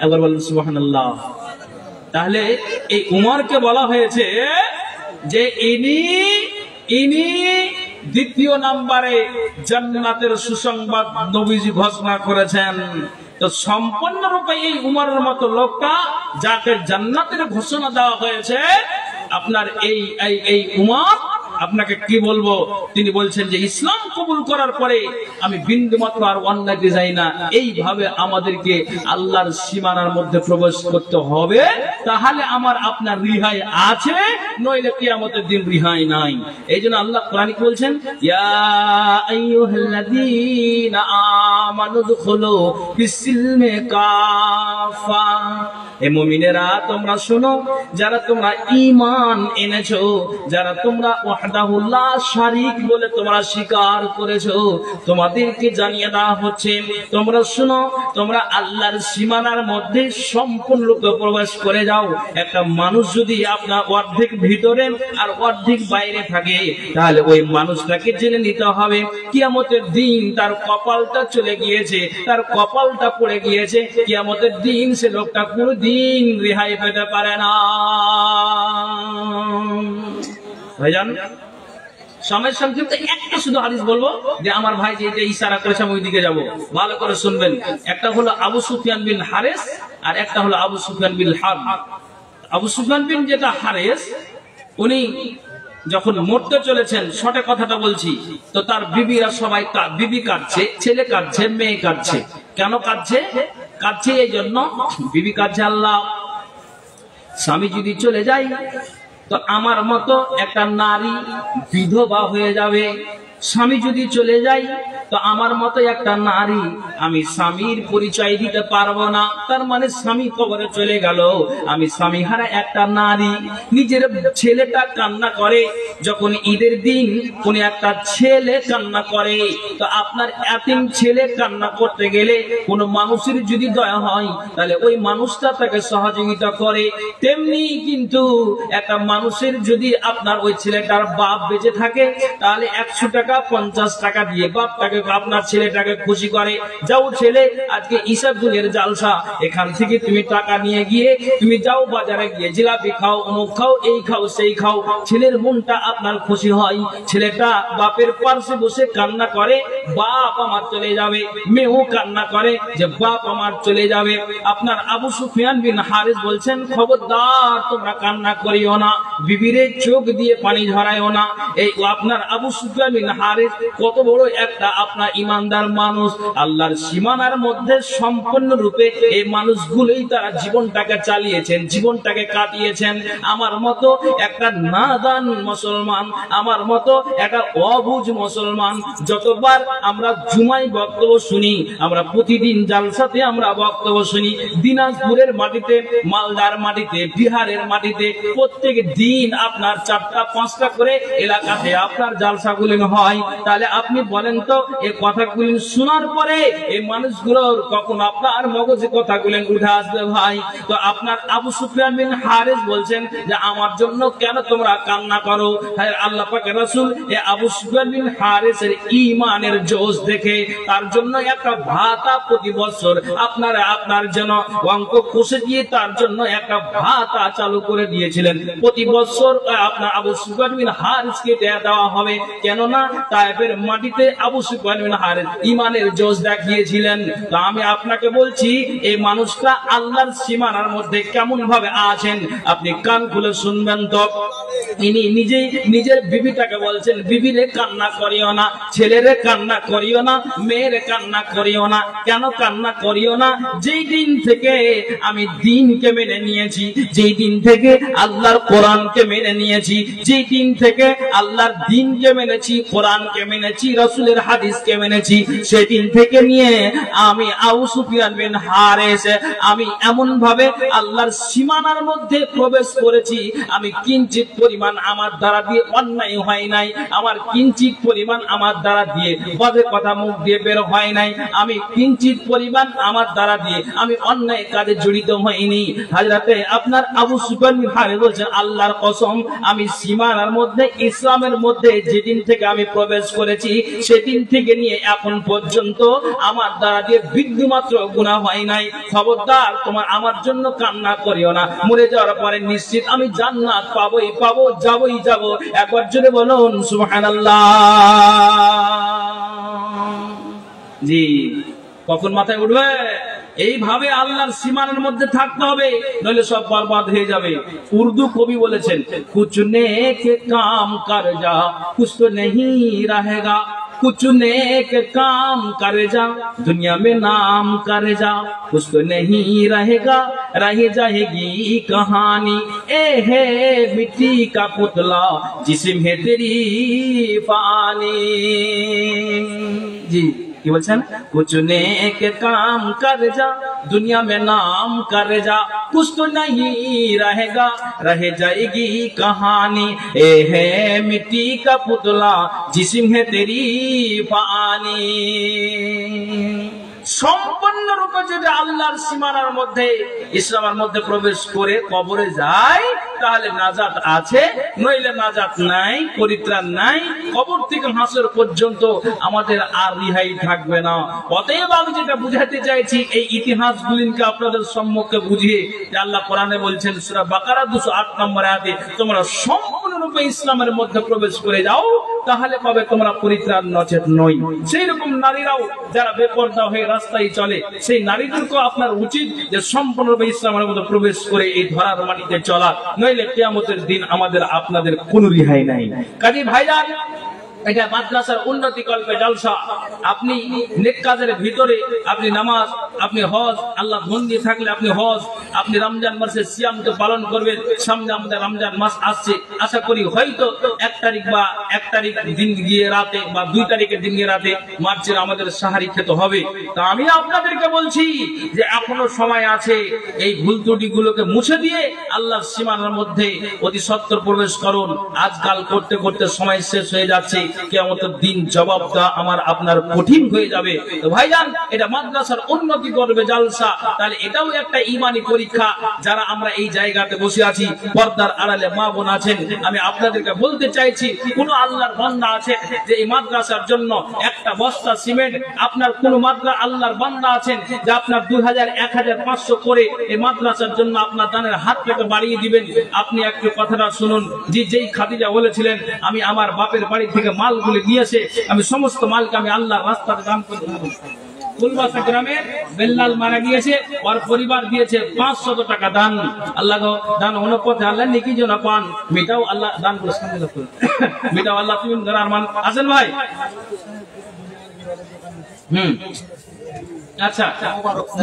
একবার বলুন সুবহানাল্লাহ। তাহলে এই উমরকে বলা হয়েছে যে ইনি দ্বিতীয় নম্বরে জান্নাতের সুসংবাদ নবীজি ঘোষণা করেছেন। তো সম্পূর্ণরূপে এই উমরের মতো লোকটা, যাকে জান্নাতের ঘোষণা দেওয়া হয়েছে, আপনার এই উম্মত আপনাকে কি বলবো, তিনি বলছেন যে ইসলাম কবুল করার পরে আমি বিন্দুমাত্র আর অন্যায়তে যাই না। এইভাবে আমাদেরকে আল্লাহর সীমানার মধ্যে প্রবেশ করতে হবে, তাহলে আমার আপনার রিহাই আছে, নইলে কিয়ামতের দিন রিহাই নাই। এই জন্য আল্লাহ কোরআনে বলছেন, ইয়া আইয়ুহাল্লাযীনা আমানু দুখুলু ফিস-সিলমি কাফা, হে মুমিনেরা তোমরা শোনো, যারা তোমরা ঈমান এনেছো, যারা তোমরা ওয়াহদাহু লা শারীক বলে তোমরা স্বীকার করেছো, তোমাদেরকে জানিয়ে দেওয়া হচ্ছে তোমরা শোনো, তোমরা আল্লাহর সীমানার মধ্যে সম্পূর্ণরূপে প্রবেশ করে যাও। একটা মানুষ যদি আপনার অর্ধেক ভিতরে আর অর্ধেক বাইরে থাকে, তাহলে ওই মানুষটাকে জেনে নিতে হবে কিয়ামতের দিন তার কপালটা চলে গিয়েছে, তার কপালটা পড়ে গিয়েছে, কিয়ামতের দিন সে লোকটা কোনদিন রেহাই পেতে পারে না। ভাইজান সময় সংক্ষিপ্ত একটা শুধু হাদিস বলবো, যে আমার ভাই যে ইশারা করেছে আমি ওই দিকে যাবো, ভালো করে শুনবেন। একটা হলো আবু সুফিয়ান বিন হারেস, আর একটা হলো আবু সুফিয়ান বিন হারব। আবু সুফিয়ান বিন যেটা হারেস, উনি যখন মরতে চলেছেন, শর্টে কথাটা বলছি, তো তার বিবিরা সবাই বিবি কাঁদছে, ছেলে কাঁদছে, মেয়ে কাঁদছে। কেন কাঁদছে? কাঁদছে এই জন্য, বিবি কাঁদছে আল্লাহ স্বামী যদি চলে যায় তো আমার মতো একটা নারী বিধবা হয়ে যাবে, স্বামী যদি চলে যায় তো আমার মতো একটা নারী আমি স্বামীর পরিচয় দিতে পারবো না। তার মানে স্বামী কবরে চলে গেল, আমি স্বামী হারা একটা নারী। নিজের ছেলেটা কান্না করে, যখন ঈদের দিন কোন একটা ছেলে কান্না করে, তো আপনার এতিম ছেলে কান্না করতে গেলে কোন মানুষের যদি দয়া হয়, তাহলে ওই মানুষটা তাকে সহযোগিতা করে। তেমনি কিন্তু একটা মানুষের যদি আপনার ওই ছেলেটার বাপ বেঁচে থাকে, তাহলে 100 টাকা 50 টাকা দিয়ে বাপটাকে আপনার ছেলেটাকে খুশি করে। যাও ছেলে, আজকে ইসাবুলের জালসা, এখান থেকে তুমি টাকা নিয়ে গিয়ে তুমি যাও বাজারে গিয়ে জিলাপি খাও, অমুক খাও, এই খাও, সেই খাও। ছেলের মনটা আপনার খুশি হয়। ছেলেটা বাপের পাশে বসে কান্না করে, বাপ আমার চলে যাবে। মেয়েও কান্না করে যে বাপ আমার চলে যাবে। আপনার আবু সুফিয়ান বিন হারিস বলছেন, খবরদার তোমরা কান্না করিও না, বিবিরে চোখ দিয়ে পানি ঝরাইও না। এই আপনার আবু সুফিয়ান বিন হারিস কত বড় একটা আপনার ইমানদার মানুষ, আল্লাহর সীমানার মধ্যে সম্পূর্ণরূপে এই মানুষগুলোই তারা জীবনটাকে চালিয়েছেন, জীবনটাকে কাটিয়েছেন। আমার মতো একটা নাদান মুসলমান, আমার মতো একটা অবুঝ মুসলমান, যতবার আমরা জুমায় বক্তব্য শুনি, আমরা প্রতিদিন জালসাতে আমরা বক্তব্য শুনি, দিনাজপুরের মাটিতে, মালদার মাটিতে, বিহারের মাটিতে প্রত্যেক দিন আপনার 4টা-5টা করে এলাকাতে আপনার জালসাগুলি হয়। তাহলে আপনি বলেন তো, এই কথাগুলি শোনার পরে এই মানুষগুলোর কখন আপনার মগজে কথাগুলি উঠে আসবে ভাই? তো আপনার আবু সুফিয়ান বিন হারিস বলছেন যে আমার জন্য কেন তোমরা কান্না করো? আল্লাহ পাকের রাসূল এই আবু সুফিয়ান বিন হারিসের ঈমানের জোশ দেখে তার জন্য একটা ভাতা প্রতি বছর আপনার জন্য অঙ্ক কষে দিয়ে তার জন্য একটা ভাতা চালু করে দিয়েছিলেন। প্রতি বছর আপনার আবু সুফিয়ান বিন হারিসকে দেওয়া হবে, কেননা তায়েফের মাটিতে আবু সুফিয়ান বিন হারিস ঈমানের জোশ দেখিয়েছিলেন। তো আমি আপনাকে বলছি, এই মানুষটা আল্লাহর সীমানার মধ্যে কেমন ভাবে আছেন আপনি কান খুলে শুনবেন। তো ইনি নিজেই নিজের বিবিটাকে বলছেন, বিবিরে কান্না করিও না, ছেলেরে কান্না করিও না, মেয়েরে কান্না করিও না। কেন কান্না করিও না? যেই দিন থেকে আমি দ্বীনকে মেনে নিয়েছি, যেই দিন থেকে আল্লাহর কোরআনকে মেনে নিয়েছি, যেই দিন থেকে আল্লাহর দ্বীনকে মেনেছি, কোরআনকে মেনেছি, রাসূলের হাদিসকে মেনেছি, সেই দিন থেকে নিয়ে আমি আবু সুফিয়ান বিন হারিস আমি এমন ভাবে আল্লাহর সীমানার মধ্যে প্রবেশ করেছি, আমি কিঞ্চিত পরিমাণ আমার দ্বারা দিয়ে অন্যায় হয় নাই, আমার কিঞ্চিত পরিমাণ আমার দ্বারা দিয়ে বাজে কথা মুখ দিয়ে বের হয় নাই, আমি কিঞ্চিত পরিমাণ আমার দ্বারা দিয়ে আমি অন্যায় কাজে জড়িত হইনি। হযরতে আপনার আবু সুফিয়ান বিন হারিস বলছেন, আল্লাহর কসম আমি সীমানার মধ্যে, ইসলামের মধ্যে যেদিন থেকে আমি প্রবেশ করেছি, সেদিন থেকে নিয়ে এখন পর্যন্ত আমার দ্বারা দিয়ে বিন্দুমাত্র গুনাহ হয় নাই। খবরদার তোমার আমার জন্য কান্না করিও না, মরে যাওয়ার পরে নিশ্চিত আমি জান্নাত পাবোই পাবো, যাবই যাব। একবার জোরে বলুন সুবহানাল্লাহ। জি, কখন মাথায় উঠবে? এইভাবে আল্লাহর সীমানার মধ্যে থাকতে হবে, নইলে সব বরবাদ হয়ে যাবে। উর্দু কবি বলেছেন, কুছ নেক কাম কর যা কুছ তো নেহি রহেগা, कुछ नेक काम कर जा दुनिया में नाम कर जा, कुछ तो नहीं रहेगा रह जाएगी कहानी, ए है मिट्टी का पुतला जिस्म है तेरी फानी। जी কি বলছেন, कुछ नेक काम कर जा दुनिया में नाम कर जा, कुछ तो नहीं रहेगा रह जाएगी कहानी, ए है मिट्टी का पुतला जिस्म है तेरी फानी। সম্পূর্ণরূপে যদি আল্লাহর সীমানার মধ্যে ইসলামের মধ্যে প্রবেশ করে কবরে যায় তাহলে নাজাত আছে, নইলে নাজাত নাই, পরিত্রাণ নাই। কবর থেকে হাসর পর্যন্ত আমাদের আর রিহাই থাকবে না। অতএব আমি যেটা বুঝাতে চাইছি, এই ইতিহাসগুলিকে আপনাদের সম্মুখে বুঝিয়ে যে আল্লাহ কোরআনে বলছেন সূরা বাকারা 208 নম্বর আয়াতে, তোমরা সম্পূর্ণরূপে ইসলামের মধ্যে প্রবেশ করে যাও তাহলে কবে তোমরা পরিত্রাণ, নচেত নই। সেই রকম নারীরাও যারা বেপরদা হয়ে রাস্তায় চলে, সেই নারীদেরকেও আপনার উচিত যে সম্পূর্ণরূপে ইসলামের মধ্যে প্রবেশ করে এই ধরার মাটিতে চলা, নইলে কিয়ামতের দিন আমাদের আপনাদের কোনো রিহাই নাই। কাজী ভাইজান, এটা মাদ্রাসার উন্নতি কল্পে জলসা। আপনি নেক কাজের ভিতরে আপনি নামাজ, আপনি হজ, আল্লাহ ধন দিয়ে থাকলে আপনি হজ, আপনি রমজান মাসে সিয়াম তো পালন করবেন। সামনে আমাদের রমজান মাস আসছে, আশা করি হয়তো 1 তারিখ বা 1 তারিখ দিন গিয়ে রাতে বা 2 তারিখের দিন গিয়ে রাতে মার্চের আমাদের সাহারি খেতে হবে। তা আমি আপনাদেরকে বলছি যে এখনো সময় আছে, এই ভুল ত্রুটিগুলোকে মুছে দিয়ে আল্লাহর সীমানার মধ্যে অতি সত্বর প্রবেশ করুন। আজকাল করতে করতে সময় শেষ হয়ে যাচ্ছে, কিয়ামতের দিন জবাব দেওয়া আমার আপনার কঠিন হয়ে যাবে। তো ভাইজান, এটা মাদ্রাসার উন্নতি করবে জলসা, তাহলে এটাও একটা ঈমানি পরীক্ষা। যারা আমরা এই জায়গাতে বসে আছি, পর্দার আড়ালে মা বোন আছেন, আমি আপনাদেরকে বলতে চাইছি, কোন আল্লাহর বান্দা আছে যে এই মাদ্রাসার জন্য একটা বস্তা সিমেন্ট, আপনার কোন আল্লাহর বান্দা আছেন যে আপনার 2000, 1500 করে এই মাদ্রাসার জন্য আপনার দানের হাতটাকে বাড়িয়ে দিবেন? আপনি একটু কথাটা শুনুন। যেই খাদিজা বলেছিলেন, আমি আমার বাপের বাড়ি থেকে মালগুলি নিয়ে এসে আমি সমস্ত মালকে আমি আল্লাহর রাস্তাতে দান করে দেব। ফুলবাসা গ্রামের বেল্লাল মারা গিয়েছে, ওর পরিবার দিয়েছে 500 টাকা দান। আল্লাহ দান অনুপথে আল্লাহ নেকি যেন পান, মেটাও আল্লাহ দান করে সামনে রাখুন, মেটাও আল্লাহ তুমি ধরার মান আছেন ভাই। আচ্ছা,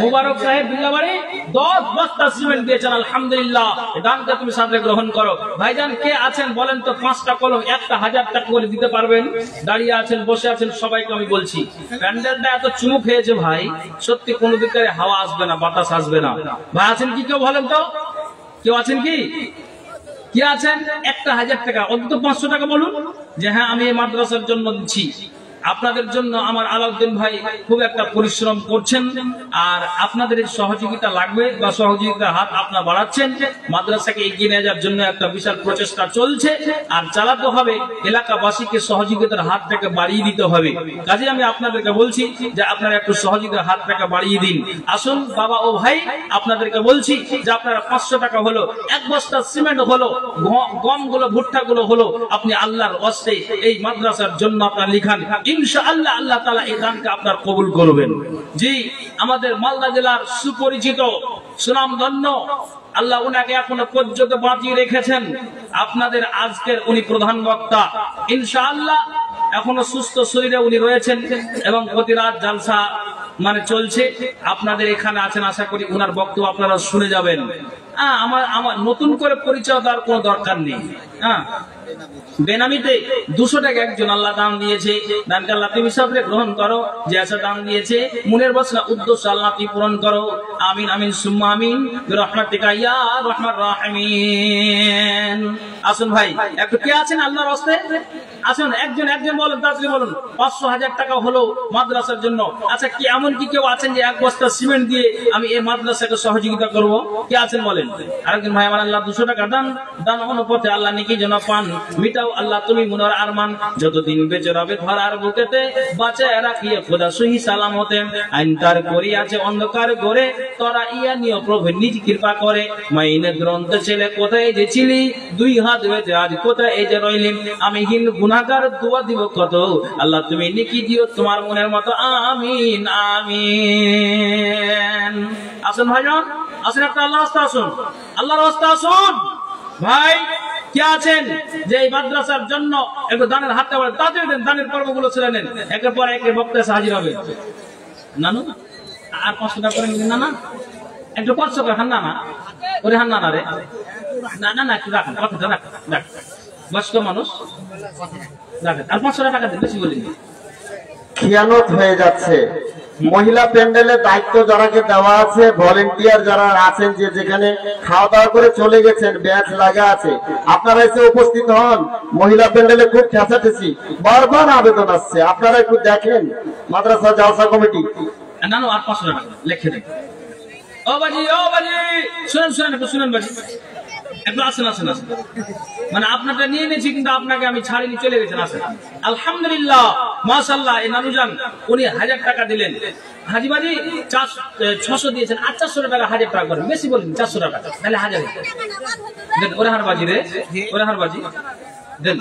মুবারক সাহেব বিল্লাবাড়ি 10 বস্তা সিমেন্ট দিয়েছেন, আলহামদুলিল্লাহ। দানটা তুমি সাথে গ্রহণ করো। ভাইজান কে আছেন বলেন তো, 5টা কলম একটা 1000 টাকা করে দিতে পারবেন? দাঁড়িয়ে আছেন, বসে আছেন, সবাইকে আমি বলছি, প্যান্ডেলটা এত চুমুক হয়েছে ভাই, সত্যি কোনো দিকে হাওয়া আসবে না, বাতাস আসবে না। ভাই আছেন কি কেউ বলেন তো? কেউ আছেন কি? কি আছেন? একটা 1000 টাকা, অন্তত 500 টাকা বলুন যে হ্যাঁ আমি এই মাদ্রাসার জন্য দিচ্ছি। আপনাদের জন্য আমার আলাউদ্দিন ভাই খুব একটা পরিশ্রম করছেন, আর আপনাদের সহযোগিতা লাগবে বা সহযোগিতার হাত আপনারা বাড়াচ্ছেন। মাদ্রাসাকে এগিয়ে নিয়ে যাওয়ার জন্য একটা বিশাল প্রচেষ্টা চলছে, আর চালাতে হবে। এলাকাবাসীকে সহযোগিতার হাতটাকে বাড়িয়ে দিতে হবে। কাজে আমি আপনাদেরকে বলছি যে আপনারা একটু সহযোগিতার হাতটাকে বাড়িয়ে দিন। আসুন বাবা ও ভাই, আপনাদেরকে বলছি যে আপনারা 500 টাকা হলো, 1 বস্তা সিমেন্ট হলো, গমগুলো, ভুট্টাগুলো হলো, আপনি আল্লাহর ওয়াস্তে এই মাদ্রাসার জন্য আপনারা লিখান। ইনশাআল্লাহ আল্লাহ তাআলা এই দানকে আপনার কবুল করবেন। জি, আমাদের মালদা জেলার সুপরিচিত, সুনামধন্য, আল্লাহ উনাকে এখনো পর্যন্ত বাঁচিয়ে রেখেছেন। আপনাদের আজকের উনি প্রধান বক্তা। ইনশাআল্লাহ এখনো সুস্থ শরীরে উনি রয়েছেন এবং প্রতি রাত জলসা মানে চলছে। আপনাদের এখানে আছেন, আশা করি উনার বক্তব্য আপনারা শুনে যাবেন। আমার নতুন করে পরিচয় দেওয়ার কোনো দরকার নেই। বেনামিতে 200 টাকা একজন আল্লাহ দান দিয়েছে, দানকে আল্লাহ তুমি সবরে গ্রহণ করো। যে আশা দান দিয়েছে, মনের বাসনা উদ্দেশ্য আল্লাহ তুমি পূরণ করো। আমিন আমিন সুম্মা আমিন বিরহমাতিকা ইয়া আরহামার রাহিমিন। আসুন ভাই, একটু কে আছেন আল্লাহর রাস্তে? আসুন, একজন বলুন, তাড়াতাড়ি বলুন। 500,000 টাকা হলো মাদ্রাসার জন্য। আচ্ছা, কি এমন কি কেউ আছেন যে 1 বস্তা সিমেন্ট দিয়ে আমি এই মাদ্রাসাকে সহযোগিতা করব? কে আছেন বলেন? আরেকজন ভাই, আমার আল্লাহ 200 টাকা দান অনুপথে আল্লাহ নেকি যেন পান। মিটাও আল্লাহ তুমি মনের আরমান, যতদিন বেঁচে রবে ধরার বুকেতে, বাঁচায় রাখিয়ে খোদা সহি সালামতে। আইন তার করি আছে অন্ধকার ঘরে, তোরা ইয়া নিয়ে প্রভু নিজ কৃপা করে। মাইনে গ্রন্থ ছেলে কোথায় যে ছিলি, দুই হাত বেঁধে আজ কোথায় এই যে রইলি। আমি হিন গুনাহগার দোয়া দিব কত, আল্লাহ তুমি নেকি দিও তোমার মনের মতো। আমিন আমিন। আসুন ভাইজান, আসুন একটা আল্লাহর রাস্তা, আসুন আল্লাহর রাস্তা আসুন। ভাই কে আছেন যে এই মাদ্রাসার জন্য একটু দানের হাতটা বলে তাদের দেন, দানের পর্বগুলো ছেড়ে নেন, একের পর একের বক্তা এসে হাজির হবে। নানু আর 500 টাকা করে নিলেন, না না একটু 500 করে হান, না না ওরে হান, না না রে, না না না একটু রাখেন, কথাটা রাখেন, রাখেন বয়স্ক মানুষ রাখেন, আর 500 টাকা দেন, বেশি বলিনি। খিয়ানত হয়ে যাচ্ছে। মহিলা প্যান্ডেলের দায়িত্ব যারাকে দেওয়া আছে, ভলেন্টিয়ার যারা আছেন, যে যেখানে খাওয়া দাওয়া করে চলে গেছেন, ব্যাচ লাগা আছে, আপনারা এসে উপস্থিত হন। মহিলা প্যান্ডেলে খুব ঠেসাঠেসি, বারবার আবেদন আসছে, আপনারা একটু দেখেন। মাদ্রাসা জালসা কমিটি না না আর 500 টাকা লিখে দেন। ও বাজি, ও বাজি, শুনেন শুনেন একটু শুনেন বাজি, একটু আসেন আসেন আসেন। মানে আপনারটা নিয়ে নিয়েছি কিন্তু আপনাকে আমি ছাড়িনি, চলে গেছেন, আসেন। আলহামদুলিল্লাহ মাশাআল্লাহ। এই নানুজান উনি 1000 টাকা দিলেন, হাজিবাজি 600 দিয়েছেন, আর 400 টাকা 1000 টাকা করেন, বেশি বলেন 400 টাকা, তাহলে 1000 দেন। ওরে হার বাজি রে, ওরে হার বাজি দেন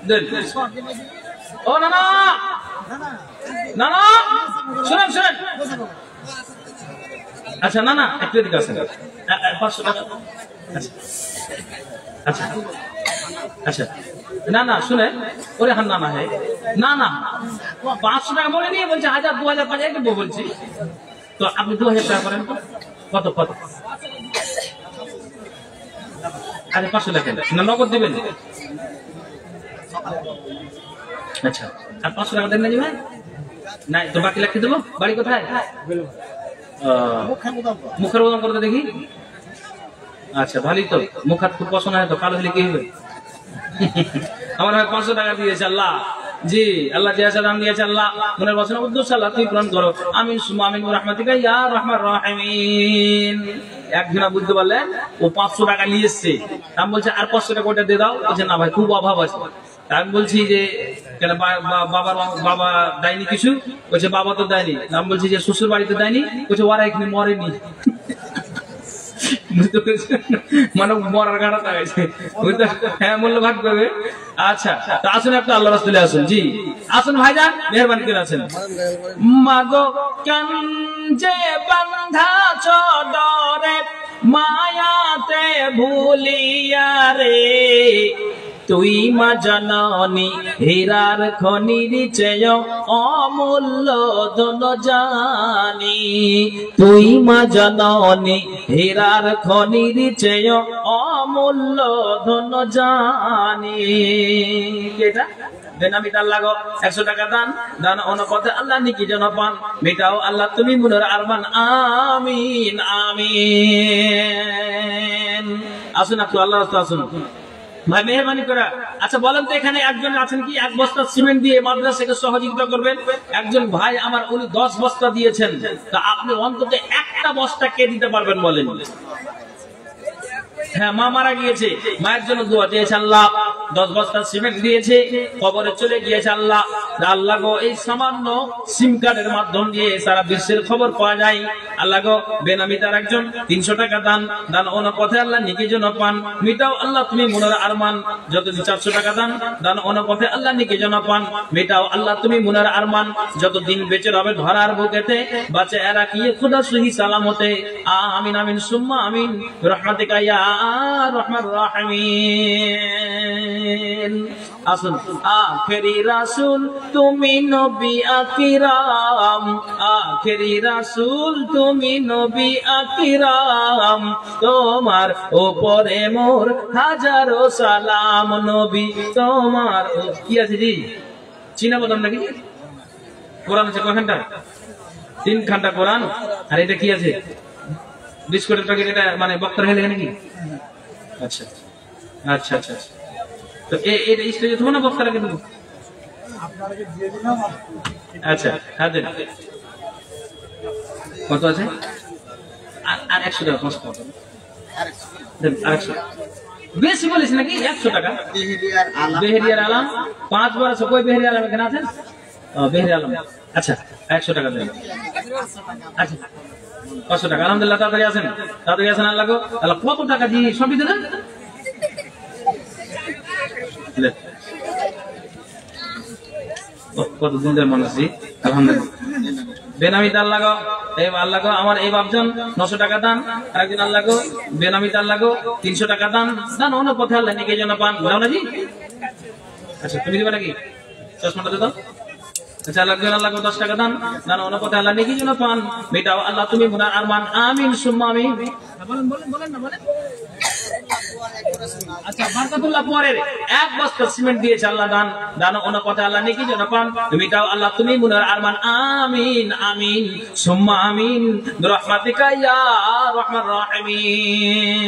দেন। ও না না না না, শুনেন শুনেন, আচ্ছা না না একটু এদিকে আসেন, 500 টাকা। আচ্ছা আচ্ছা না না শুনে ওরে হান, না না হে না না 500 টাকা বলে নিয়ে বলছে 1000 2000 5000 দেবো বলছি, তো আপনি 2000 টাকা করেন। কত কত? আরে 500 টাকা না নগদ দেবেন। আচ্ছা আর 500 টাকা দেন না ভাই, নাই তো বাকি লিখে দেবো। বাড়ি কোথায়? মুখের বদল করতে দেখি। আচ্ছা ভালোই তো, মুখ হাত খুব পছন্দ হয় তো, কালো হলে কি হবে? আমার ভাই 500 টাকা দিয়েছে আল্লাহ, জি আল্লাহ দিয়েছে, দাম দিয়েছে আল্লাহ, মনের বাসনা উদ্দেশ্য আল্লাহ তুমি পূরণ করো। আমিন সুম্মা আমিন রাহমাতিকা ইয়া রাহমান রাহিমিন। একদিন বুঝতে পারলেন ও 500 টাকা নিয়ে এসছে, আমি বলছি আর 500 টাকা ওটা দিয়ে দাও, বলছে না ভাই খুব অভাব আছে। আমি বলছি যে কেন বাবা দেয়নি কিছু? বলছে বাবা তো দেয়নি। আমি বলছি যে শ্বশুর বাড়িতে দেয়নি? বলছে ওরা এখানে মরেনি। মানে মরার গাড়া লাগাইছে, হ্যাঁ মূল্য ভাগ করবে। আচ্ছা আসুন একটা আল্লাহ রাসূলে আসুন, জি আসুন ভাইজান, মেহরবানি করে আসেন। মাগো কাঞ্জে বান্ধা চদরে, মায়াতে ভুলিয়া রে, তুই মা জননী হীরার খনির চেয় অমূল্য ধন জানি, তুই মা জননী হীরার খনির চেয় অমূল্য ধন জানি। এটা দেন আমি তার লাগো 100 টাকা দান, দান অনুপাতে আল্লাহ নিকি যেন পান, মেটাও আল্লাহ তুমি মনের আরমান। আমিন আমিন। আসুন একটু আল্লাহ আসুন ভাই মেহরবানি করে। আচ্ছা বলেন তো এখানে একজন আছেন কি 1 বস্তা সিমেন্ট দিয়ে মাদ্রাসাকে সহযোগিতা করবেন? একজন ভাই আমার উনি 10 বস্তা দিয়েছেন, তা আপনি অন্তত একটা বস্তা কে দিতে পারবেন বলেন? হ্যাঁ মা মারা গিয়েছে, মায়ের জন্য দোয়া দিয়েছে আল্লাহ, 10 বস্তা সিমেন্ট দিয়েছে, কবরে চলে গিয়েছে আল্লাহ। আল্লাহ গো এই সামান্য সিম কার্ডের মাধ্যম দিয়ে সারা বিশ্বের খবর পাওয়া যায়। আল্লাহ গো বেনামি তার একজন 300 টাকা দান, দান অনুপাতে আল্লাহ নিকি যেন পান, মিটাও আল্লাহ তুমি মনের আরমান। যতদিন 400 টাকা দান, দান অনুপাতে আল্লাহ নিকি যেন পান, মিটাও আল্লাহ তুমি মনের আরমান। যতদিন বেঁচে রবে ধরার বুকেতে, বাঁচায় রাখিয়ে খোদা সহি সালামতে। আমিন আমিন সুম্মা আমিন রাহমাতিকা ইয়া রাহমান রাহিমিন। আসুন আখেরি রাসূল তুমি নবী আকরাম, আখেরি রাসূল তুমি নবী আকরাম, তোমার উপরে মোর হাজারো সালাম। নবী তোমার কি আছে জি চিনা বললাম নাকি? কোরআন আছে কয়খানটা? 3 খানটা কোরআন। আর এটা কি আছে? বিস্কুটের প্যাকেট। এটা মানে বক্তার হেলে নাকি? আচ্ছা আচ্ছা আচ্ছা, তো এটা স্টেজে দেবো না বক্তারাকে দেবো? আচ্ছা হ্যাঁ দেন। কত আছে? আর 100 টাকা 500 টাকা দেন, আর 100 বেশি বলিস নাকি 100 টাকা বেহেলিয়ার আলাম বেহেরিয়ার আলম 5 বার আছে কই বেহেরিয়ার আলম এখানে আছেন বেহেরিয়ার আলম আচ্ছা 100 টাকা দেন আচ্ছা 500 টাকা আলহামদুলিল্লাহ তাড়াতাড়ি আসেন আল্লাহ গো আল্লাহ কত টাকা দিয়ে সবই দেন কত দিন ধরে মানুষ জি আলহামদুলিল্লাহ বেনামিতে আল্লাহ গো এই আল্লাহ গো আমার এই বাপজন 900 টাকা দান আরেকদিন আল্লাহ গো বেনামিতে আল্লাহ গো 300 টাকা দান অন্য পথে আল্লাহ নিকে যেন পান দাও না জি আচ্ছা তুমি দিবা নাকি চশমাটা দাও আচ্ছা আল্লাহ গো 10 টাকা দান অন্য পথে আল্লাহ নিকে যেন পান মেটাও আল্লাহ তুমি মুনার আরমান আমিন সুম্মা আমিন বলেন না আচ্ছা বারাকাতুল্লাহ পরের 1 বস্তা সিমেন্ট দিয়েছে আল্লাহ দান অন্য পথে আল্লাহ নেকি যেন পান মিটাও আল্লাহ তুমি মুনার আরমান আমিন আমিন সুম্মা আমিন বিরহমাতিকা ইয়া রাহমান রাহিমিন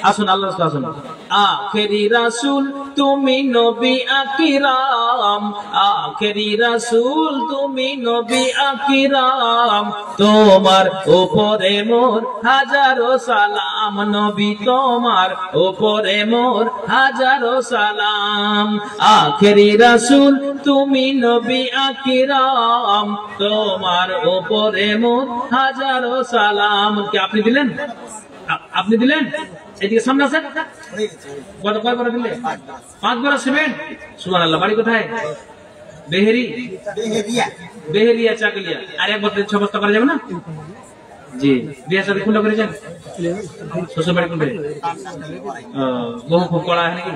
আসুন আল্লাহ আসুন আখেরি রাসূল তুমি নবী আকরাম আখেরি রাসূল তুমি নবী আকরাম তোমার উপরে মোর হাজারো সালাম নবী তোমার উপরে মোর হাজারো সালাম আখেরি রাসূল তুমি নবী আকরাম তোমার উপরে মোর হাজারো সালাম কি আপনি দিলেন এদিকে সামনে আছেন কয় বার দিলে 5 বার সিমেন্ট সুবহানাল্লাহ বাড়ি কোথায় বেহেরিয়া চাকলিয়া আর এক বছর 6 বস্তা করা যাবে না জি বিয়ে সাথে কোনটা করেছেন শ্বশুর বাড়ি কোনটা বহু খুব কড়া হয় নাকি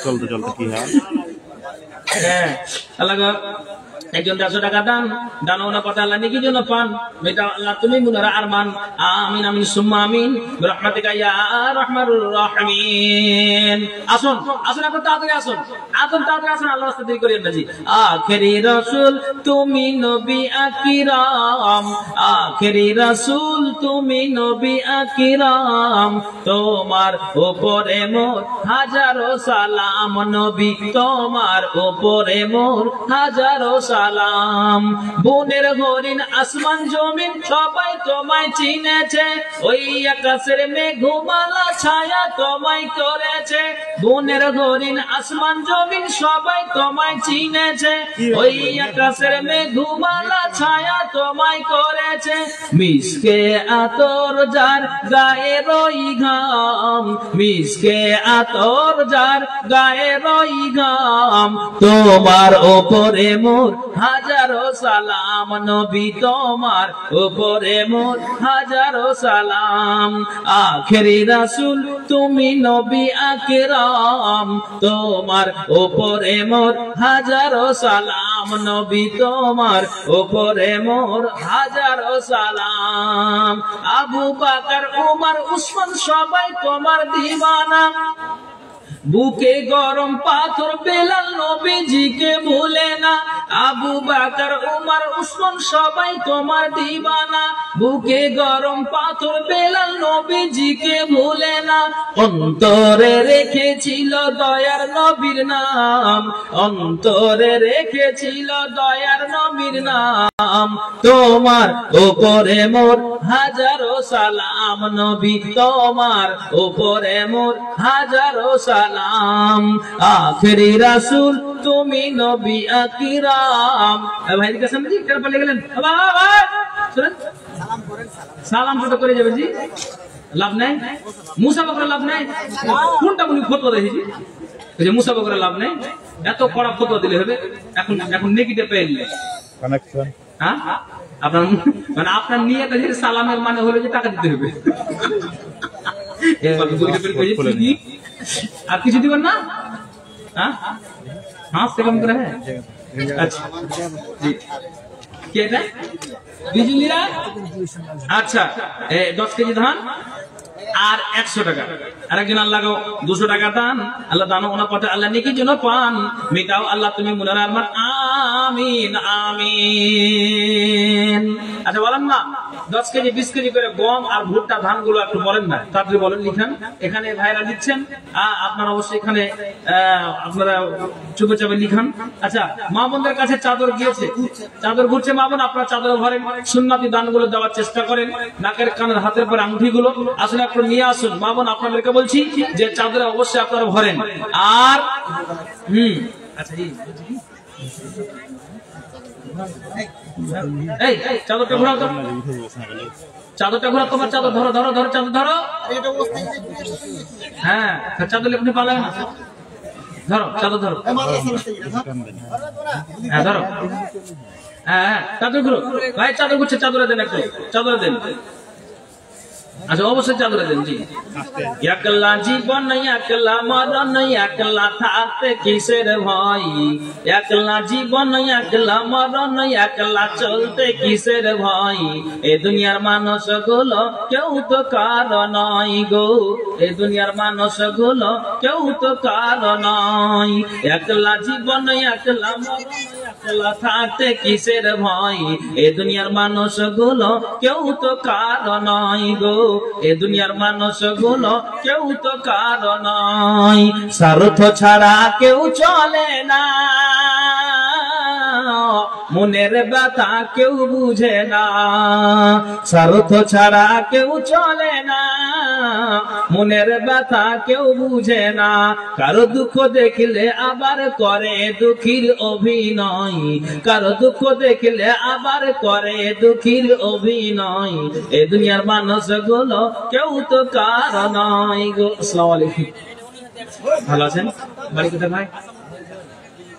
চলতে চলতে কি হয় হ্যাঁ আল্লাহ একজন 100 টাকা দান ওনা কথা আল্লাহ নেকি জন্য পান মেটা আল্লাহ তুমি মুনার আরমান আমিন আমিন সুম্মা আমিন বিরহমাতিকা ইয়া রাহমানুর রাহিমিন আসুন এখন তাড়াতাড়ি আসুন আল্লাহর রাস্তায় দেরি করিয়েন না জি আখেরি রাসূল তুমি নবী আকরাম আখেরি রাসূল তুমি নবী আকরাম তোমার উপরে মোর হাজারো সালাম নবী তোমার উপরে মোর হাজারো সালাম বনের হরিণ আসমান জমিন সবাই তোমায় চিনেছে ওই আকাশের মেঘমালা ছায়া তোমায় করেছে বনের হরিণ আসমান জমিন সবাই তোমায় চিনেছে ওই আকাশের মেঘমালা ছায়া তোমায় করেছে মিশকে আতর যার গায়ে রই ঘাম মিশকে আতর যার গায়ে রই ঘাম তোমার উপরে মোর হাজারো সালাম নবী তোমার উপরে মোর হাজারো সালাম আখেরি রাসূল তুমি নবী আকরাম তোমার উপরে মোর হাজারো সালাম নবী তোমার উপরে মোর হাজারো সালাম আবু বকর ওমর উসমান সবাই তোমার দিওয়ানা বুকে গরম পাথর বেলাল নবীজিকে ভুলে না আবু বকর ওমর উসমান সবাই তোমার দিওয়ানা বুকে গরম পাথর বেলাল নবীজিকে ভুলে না অন্তরে রেখেছিল দয়ার নবীর নাম অন্তরে রেখেছিল দয়ার নবীর নাম তোমার উপরে মোর হাজারো সালাম নবী তোমার উপরে মোর হাজারো সালাম আখেরি রাসূল তুমি নবী আকরাম ভাইয়ের কাছে জি কার বলে গেলেন ভাই শুনেন সালাম করে যাবেন জি লাভ নাই মুসাফা করে লাভ নাই কোনটা উনি ফতোয়া দিয়েছি যে মুসাফা করে লাভ নাই এত কড়া ফতোয়া দিলে হবে এখন নেগেটিভ পেয়ে নিলে কানেকশন হ্যাঁ আপনার নিয়তটা যে সালামের মানে হলো যে টাকা দিতে হবে আর কিছু দিবেন না হ্যাঁ সেরকম করে হ্যাঁ আচ্ছা জি কি এটা বিজলিরা আচ্ছা 10 কেজি ধান আর 100 টাকা আরেকজন আল্লাহ 200 টাকা দান আল্লাহ দান ওনার পথে আল্লাহ নেকি জন্য পান মিটাও আল্লাহ তুমি মুনার আরমান আমিন আমিন। আচ্ছা বলেন না 10 কেজি 20 কেজি করে গম আর ভুট্টা ধানগুলো একটু বলেন না, তাড়াতাড়ি বলেন, লিখেন। এখানে ভাইরা লিখছেন, আপনারা অবশ্যই এখানে আপনারা চুপে চাপে লিখান। আচ্ছা মা বোনদের কাছে চাদর গিয়েছে, চাদর ঘুরছে মা বোন, আপনারা চাদর ভরেন, সুন্নতি দানগুলো দেওয়ার চেষ্টা করেন, নাকের কানের হাতের পর আংটিগুলো আসলে একটু নিয়ে আসুন মা বোন। আপনাদেরকে বলছি যে চাদরে অবশ্যই আপনারা ভরেন। আর আচ্ছা এই চাদরটা ঘোরাও তো, চাদরটা ঘোরাও, তোমার চাদর ধরো ধরো ধরো, চাদর ধরো। হ্যাঁ চাদর আপনি পালায় না, ধরো চাদর ধরো, হ্যাঁ ধরো, হ্যাঁ চাদর ঘুরো ভাই, চাদর ঘুরছে, চাদরে দেন একটু, চাদরে দেন। আচ্ছা অবশ্যই চাদরে দেন। জি একলা জীবন একলা মরণ একলা থাকতে কিসের ভয়, একলা জীবন একলা মরণ একলা চলতে কিসের ভয়, এ দুনিয়ার মানুষ গুলো কেউ তো কারো নয় গো, এ দুনিয়ার মানুষ গুলো কেউ তো কারো নয়, একলা জীবন একলা মরণ একলা থাকতে কিসের ভয়, এ দুনিয়ার মানুষ গুলো কেউ তো কারো নয় গো, এ দুনিয়ার মানুষ গুলো কেউ তো কারো নয়, স্বার্থ ছাড়া কেউ চলে না, মনের ব্যথা কেউ বুঝে না, স্বার্থ ছাড়া কেউ চলে না, মনের ব্যথা কেউ বুঝে না, কারো দুঃখ দেখলে আবার করে দুঃখীর অভিনয়, কারো দুঃখ দেখলে আবার করে দুঃখীর অভিনয়, এ দুনিয়ার মানুষ গুলো কেউ তো কারো নয় গো। আসসালামু আলাইকুম, ভালো আছেন? বাড়ি কোথায় ভাই?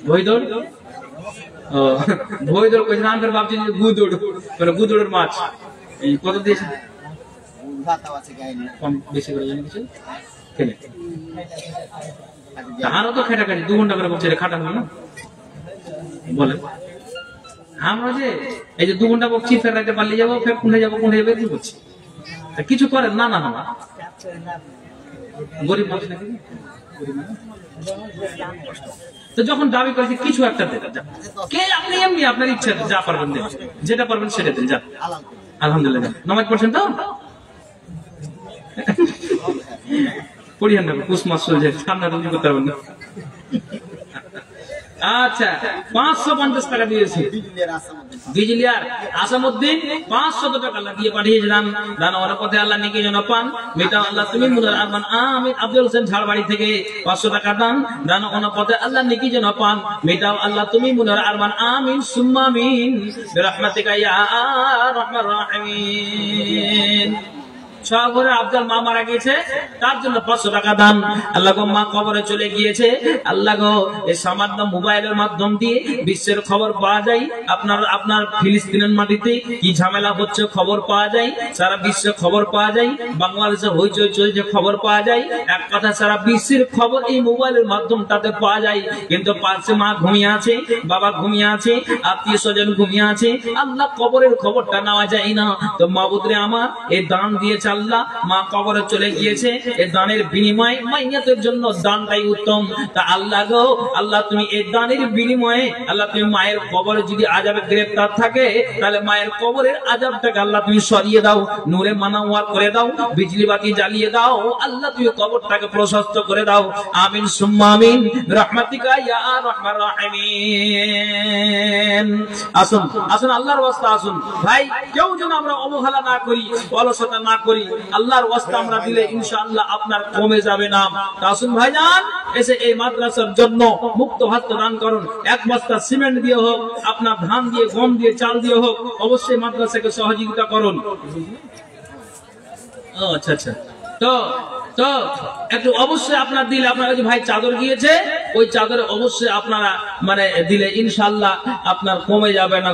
বইদৌড়। ও বইদৌড় কইছে, আমি ভাবছি গুদৌড়, মানে গুদৌড়ের মাছ। এই কত দিয়েছে? কম বেশি করে জানি কিছু খেলে, আরো তো খাটাখাটি 2 ঘন্টা করে বকছে, খাটা হলো না বলেন। আমরা যে এই যে 2 ঘন্টা বকছি, ফের রাতে পালিয়ে যাবো, ফের কোনটা যাবো কি করছি, কিছু করেন না। না না গরিব মানুষ নাকি, তো যখন দাবি করেছে কিছু একটা দেন, কে আপনি এমনি আপনার ইচ্ছা যা পারবেন দেন, যেটা পারবেন সেটা দেন, যান। আলহামদুলিল্লাহ নামাজ পড়ছেন তো? পড়িয়েন না, পুষ মাস চলছে, ঠান্ডা রুজি করতে পারবেন না। আচ্ছা 550 টাকা দিয়েছে বিজলিয়ার আসামউদ্দিন, 500 টাকা আল্লাহ দিয়ে পাঠিয়েছে দান, দান ওনার পথে আল্লাহ নেকি যেন পান, মেটা আল্লাহ তুমি মুনার আরমান আমিন। আব্দুল হোসেন ঝাড়বাড়ি থেকে 500 টাকা দান, দান ওনার পথে আল্লাহ নেকি যেন পান, মেটাও আল্লাহ তুমি মুনার আরমান আমিন সুম্মা আমিন বিরহমাতিকা ইয়া আরহামার রাহিমিন। শহরে আব্দুল মা মারা গিয়েছে, তার জন্য 500 টাকা দান। আল্লাহ গো মা কবরে চলে গিয়েছে, আল্লাহ গো এই সামান্য মোবাইলের মাধ্যম দিয়ে বিশ্বের খবর পাওয়া যায়, আপনার ফিলিস্তিনের মাটিতে কি ঝামেলা হচ্ছে খবর পাওয়া যায়, সারা বিশ্বের খবর পাওয়া যায়, বাংলাদেশে হইচই চলছে খবর পাওয়া যায়, এক কথা সারা বিশ্বের খবর এই মোবাইলের মাধ্যমটাতে পাওয়া যায়। কিন্তু পাশে মা ঘুমিয়ে আছে, বাবা ঘুমিয়ে আছে, আত্মীয় স্বজন ঘুমিয়ে আছে, আল্লাহ কবরের খবরটা নেওয়া যায় না। তো মাবুদরে আমার এই দান দিয়েছে আল্লাহ, মা কবরে চলে গিয়েছে, এই দানের বিনিময়ে মাইয়াতের জন্য দানটাই উত্তম। তা আল্লাহ গো আল্লাহ তুমি এই দানের বিনিময়ে আল্লাহ তুমি মায়ের কবরে যদি আযাবে গ্রেফতার থাকে, তাহলে মায়ের কবরের আযাবটাকে আল্লাহ তুমি সরিয়ে দাও, নূরে মানাওয়ার করে দাও, বিজলি বাতি জ্বালিয়ে দাও, আল্লাহ তুমি কবরটাকে প্রশস্ত করে দাও। আমিন সুম্মা আমিন বিরহমাতিকা ইয়া আরহামার রাহিমিন। আসুন আসুন আল্লাহর ওয়াস্তে আসুন ভাই, কেউ যেন আমরা অবহেলা না করি, অলসতা না করি, আল্লাহর ওয়াস্তে আমরা দিলে ইনশাআল্লাহ আপনার কমে যাবে না। আসুন ভাইজান, এসে এই মাদ্রাসার জন্য মুক্ত হস্ত দান করুন, 1 বস্তা সিমেন্ট দিয়ে হোক, আপনার ধান দিয়ে, গম দিয়ে, চাল দিয়ে হোক, অবশ্যই মাদ্রাসাকে সহযোগিতা করুন। আচ্ছা আচ্ছা, তো তো একটু অবশ্যই আপনার দিলে, আপনার কাছে ভাই চাদর গিয়েছে, ওই চাদরে অবশ্যই আপনারা মানে দিলে ইনশাআল্লাহ আপনার কমে যাবে না।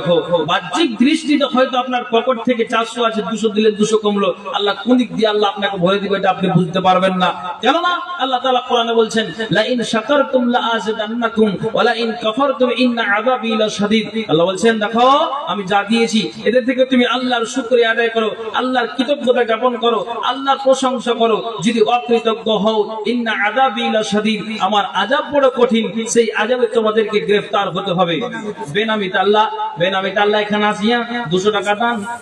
বাহ্যিক দৃষ্টিতে হয়তো আপনার পকেট থেকে 400 আছে, 200 দিলে 200 কমলো, আল্লাহ কোন দিক দিয়ে আল্লাহ আপনাকে ভরে দিবে এটা আপনি বুঝতে পারবেন না। কেননা আল্লাহ তাআলা কোরআনে বলছেন লা ইন শাকারতুম লা আযিদান্নাকুম ওয়া লা ইন কাফারতুম ইন্না আযাবি লাশাদীদ। আল্লাহ বলছেন দেখো আমি যা দিয়েছি এদের থেকে তুমি আল্লাহর শুকরিয়া আদায় করো, আল্লাহর কৃতজ্ঞতা জ্ঞাপন করো, আল্লাহর প্রশংসা করো। যদি অকৃতজ্ঞ হও, ইন্না আযাবি লাশাদীদ, আমার আযাব বড় কঠিন, সেই আযাবে তোমাদেরকে গ্রেফতার হতে হবে। বেনামি তাল্লাহ এখানে আসিয়া 200 টাকা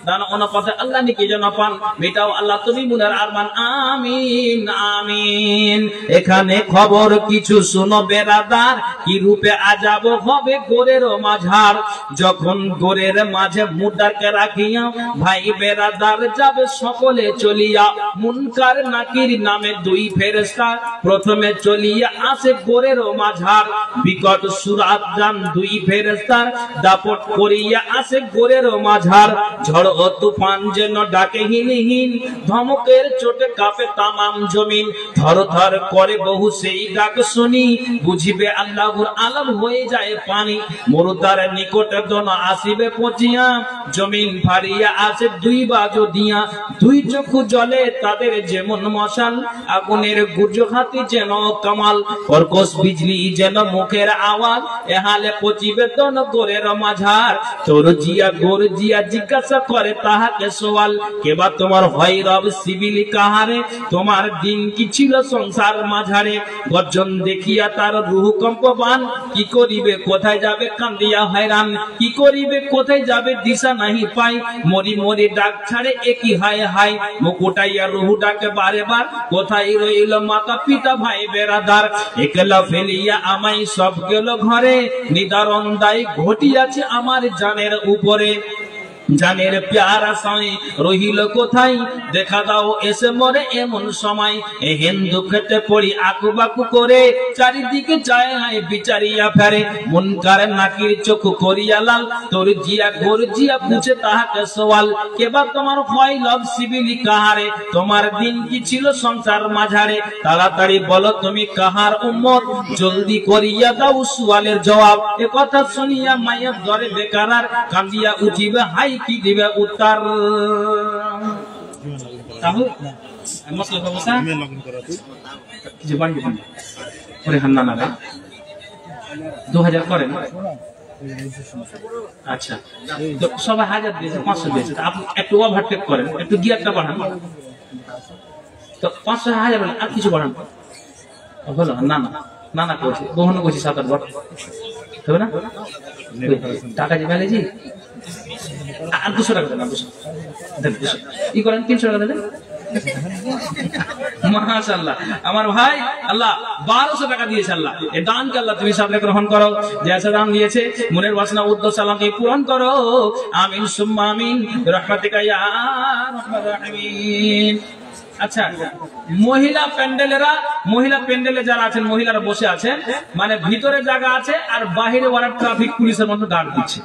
দান অনুপাতে আল্লাহ নিকে যেন পান, মেটাও আল্লাহ তুমি মুনার আরমান। আমিন আমিন। এখানে খবর কিছু শুনো বেরাদার, কি রূপে আযাব হবে গোরের মাঝার। যখন গোরের মাঝে মুর্দাকে রাখিয়া ভাই বেরাদার যাবে সকলে চলিয়া, মুনকার নাকির নামে 2 ফেরেশতা প্রথমে চলিয়া আসে গোরের মাঝার। বিকট সুরাত জান 2 ফেরেশতার দাপট করিয়া আসে গোরের মাঝার। ঝড় ও তুফান যেন ডাকে হিনহীন, ধমকের চোটে কাঁপে তামাম জমিন। থরথর করে বহু সেই ডাক শুনি, বুঝিবে আল্লাহর আলম হয়ে যায় পানি। মুর্দার নিকটে দন আসিবে পচিয়া, জমিন ফাড়িয়া আসে 2 বাজু দিয়া। 2 চক্ষু জলে তাদের যেমন মশাল, আগুনের গুর্জহাতি যেন কামাল। কর্কশ বিজলি যেন মুখের আওয়াজ, এহালে পচিবে দন গোরের মাঝার। তরজিয়া গরজিয়া জিজ্ঞাসা করে তাহাকে সওয়াল, কেবা তোমার হয় রব সিবিলি কাহারে, তোমার দিন কি ছিল সংসার মাঝারে। গর্জন দেখিয়া তার রূহ কম্পবান, কি করিবে কোথায় যাবে কান্দিয়া হয়রান। কি করিবে কোথায় যাবে দিশা নাহি পাই, মরি মরি ডাক ছাড়ে একই হায় হায়। মুকুটাইয়া রূহ ডাকে বারে বার, কোথায় রইল মাতা পিতা ভাই বেরাদার। একলা ফেলিয়া আমাই সব গেল ঘরে, নিদারণ দায় ঘটিয়াছে আমার জানের উপরে। জানের প্যারা সাই রহিল কোথায়, দেখা দাও এসে মরে এমন সময়। এ হিন্দু খেতে পড়ি আকুবাকু করে, চারিদিকে চায় বিচারিয়া ফেরে। মুনকার নাকির চোখ করিয়া লাল, তোর জিয়া গরজিয়া পুছে তাহাকে সওয়াল, কেবা তোমার হয় লব সিবিলি কাহারে, তোমার দিন কি ছিল সংসার মাঝারে। তাড়াতাড়ি বলো তুমি কাহার উম্মত, জলদি করিয়া দাও সুয়ালের জবাব। এ কথা শুনিয়া মায়ের দরে বেকারার, কান্দিয়া উঠিবে হাই কি দিবে উত্তর। তাহলে মশলা ব্যবস্থা যে বাড়ি ওরে হান্না না 2000 করেন। আচ্ছা, তো সবাই 1000 দিয়েছে, 500 দিয়েছে, আপনি একটু ওভারটেক করেন, একটু গিয়ারটা বাড়ান, তো 500 1000 বলেন, আর কিছু বাড়ান। হলো না না না না করছি, বহুন করছি 7-8 বার হবে না। টাকা যে ফেলেছি আর 200 টাকা দেন, 200 দেন, 200 ই করেন, 300 টাকা দেন। মাশাআল্লাহ আমার ভাই, আল্লাহ 1200 টাকা দিয়েছে। আল্লাহ এই দানকে আল্লাহ তুমি সাথে গ্রহণ করো, যে দান দিয়েছে মনের বাসনা উদ্দেশ্য আল্লাহকে পূরণ করো। আমিন সুম্মা আমিন বিরহমাতিকা ইয়া আরহামার রাহিমিন। আচ্ছা, মহিলা প্যান্ডেলে যারা আছেন, মহিলারা বসে আছেন, মানে ভিতরে জায়গা আছে আর বাহিরে ওরা ট্রাফিক পুলিশের মতো গার্ড দিচ্ছে।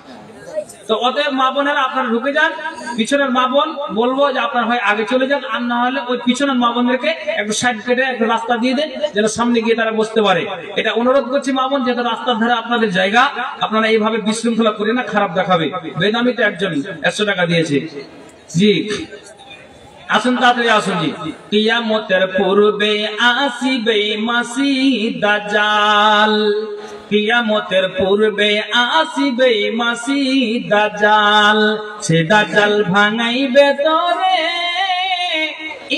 তো অতএব মা বোনেরা আপনারা ঢুকে যান, পিছনের মা বোন বলবো যে আপনার হয় আগে চলে যান, আর না হলে ওই পিছনের মা বোনদেরকে একটু সাইড কেটে একটা রাস্তা দিয়ে দেন, যেন সামনে গিয়ে তারা বসতে পারে। এটা অনুরোধ করছি মা বোন, যেহেতু রাস্তার ধারে আপনাদের জায়গা, আপনারা এইভাবে বিশৃঙ্খলা করে না, খারাপ দেখাবে। বেনামিতে একজন 100 টাকা দিয়েছে। জি আসুন, তাড়াতাড়ি আসুন জি। কিয়ামতের পূর্বে আসিবে মাসিহ দাজ্জাল, কিয়ামতের পূর্বে আসিবে মাসিহ দাজ্জাল। সে দাজ্জাল ভাঙাইবে তরে,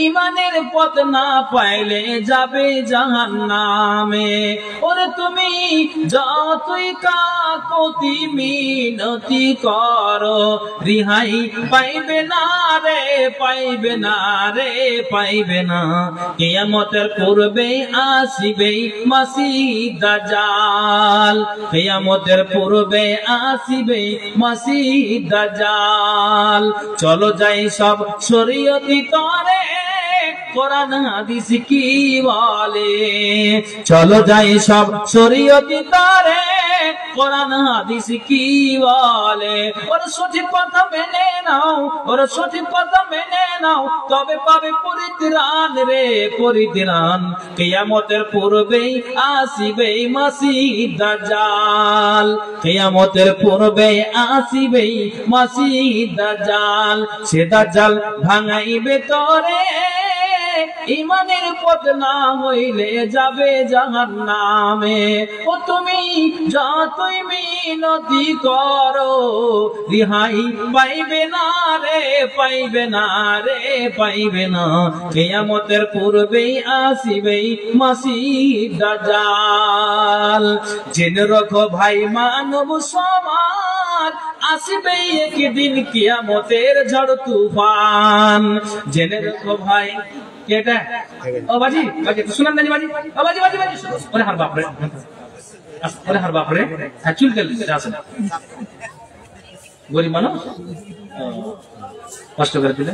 ইমানের পথ না পাইলে যাবে জাহান্নামে। ওরে তুমি যতই কাকুতি মিনতি করো, রিহাই পাইবে না রে, পাইবে না রে, পাইবে না। কিয়ামতের পূর্বে আসিবে মাসিহ দাজ্জাল, কিয়ামতের পূর্বে আসিবে মাসিহ দাজ্জাল। চলো যাই সব শরীয়তি তরে, কোরআন হাদিস কি বলে। চলো যাই সব শরীয়তি তরে, কোরআন হাদিস কি বলে। ওর সঠিক কথা মেনে নাও, ওর সঠিক কথা মেনে নাও, তবে পাবে পরিত্রাণ রে, পরিত্রাণ। কিয়ামতের পূর্বেই আসিবে মাসিহ দাজ্জাল, কিয়ামতের পূর্বে আসিবে মাসিহ দাজ্জাল। সে দাজ্জাল ভাঙাইবে তরে, ইমানের পথ না হইলে যাবে জাহান্নামে। ও তুমি যতই মিনতি করো রিহাই পাইবে না রে, পাইবে না রে, পাইবে না। কিয়ামতের পূর্বেই আসিবে মাসিহ দাজ্জাল। জেনে রাখো ভাই মানব সমাজ, আসবে একদিন কিয়ামতের ঝড় তুফান। জেনে রাখো ভাই, কেটা ও বাজি বাজি শুনান না বাজি, ও বাজি বাজি বাজি, ওরে হার বাপ রে, ওরে হার বাপ রে, চুল কেল আসেন গরিব মানুষ কষ্ট করে দিলে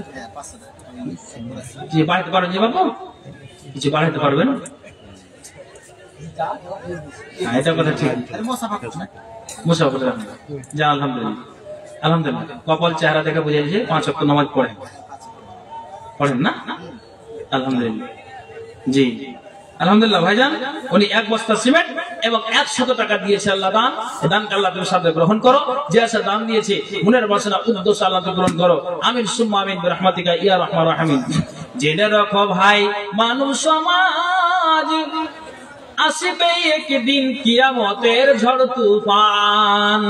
কি বাড়াইতে পারেন যে বাবু, কিছু বাড়াইতে পারবেন? এটা কথা ঠিক, মুসাফা করে রাখেন যা। আলহামদুলিল্লাহ, আলহামদুলিল্লাহ। কপাল চেহারা দেখে বোঝা যাচ্ছে 5 ওয়াক্ত নামাজ পড়েন, পড়েন না? আলহামদুলিল্লাহ, জি আলহামদুলিল্লাহ। ভাইজান উনি 1 বস্তা সিমেন্ট এবং 100 টাকা দিয়েছে আল্লাহ দান। দানকে আল্লাহ তুমি সাথে গ্রহণ করো। যে আসে দান দিয়েছে মনের বাসনা উদ্দেশ্য আল্লাহ তুমি গ্রহণ করো। আমিন সুম্মা আমিন বিরহমাতিকা ইয়া রাহমান রাহিম। জেনে রাখো ভাই মানুষ সমাজ, আসবে একদিন কিয়ামতের ঝড় তুফান।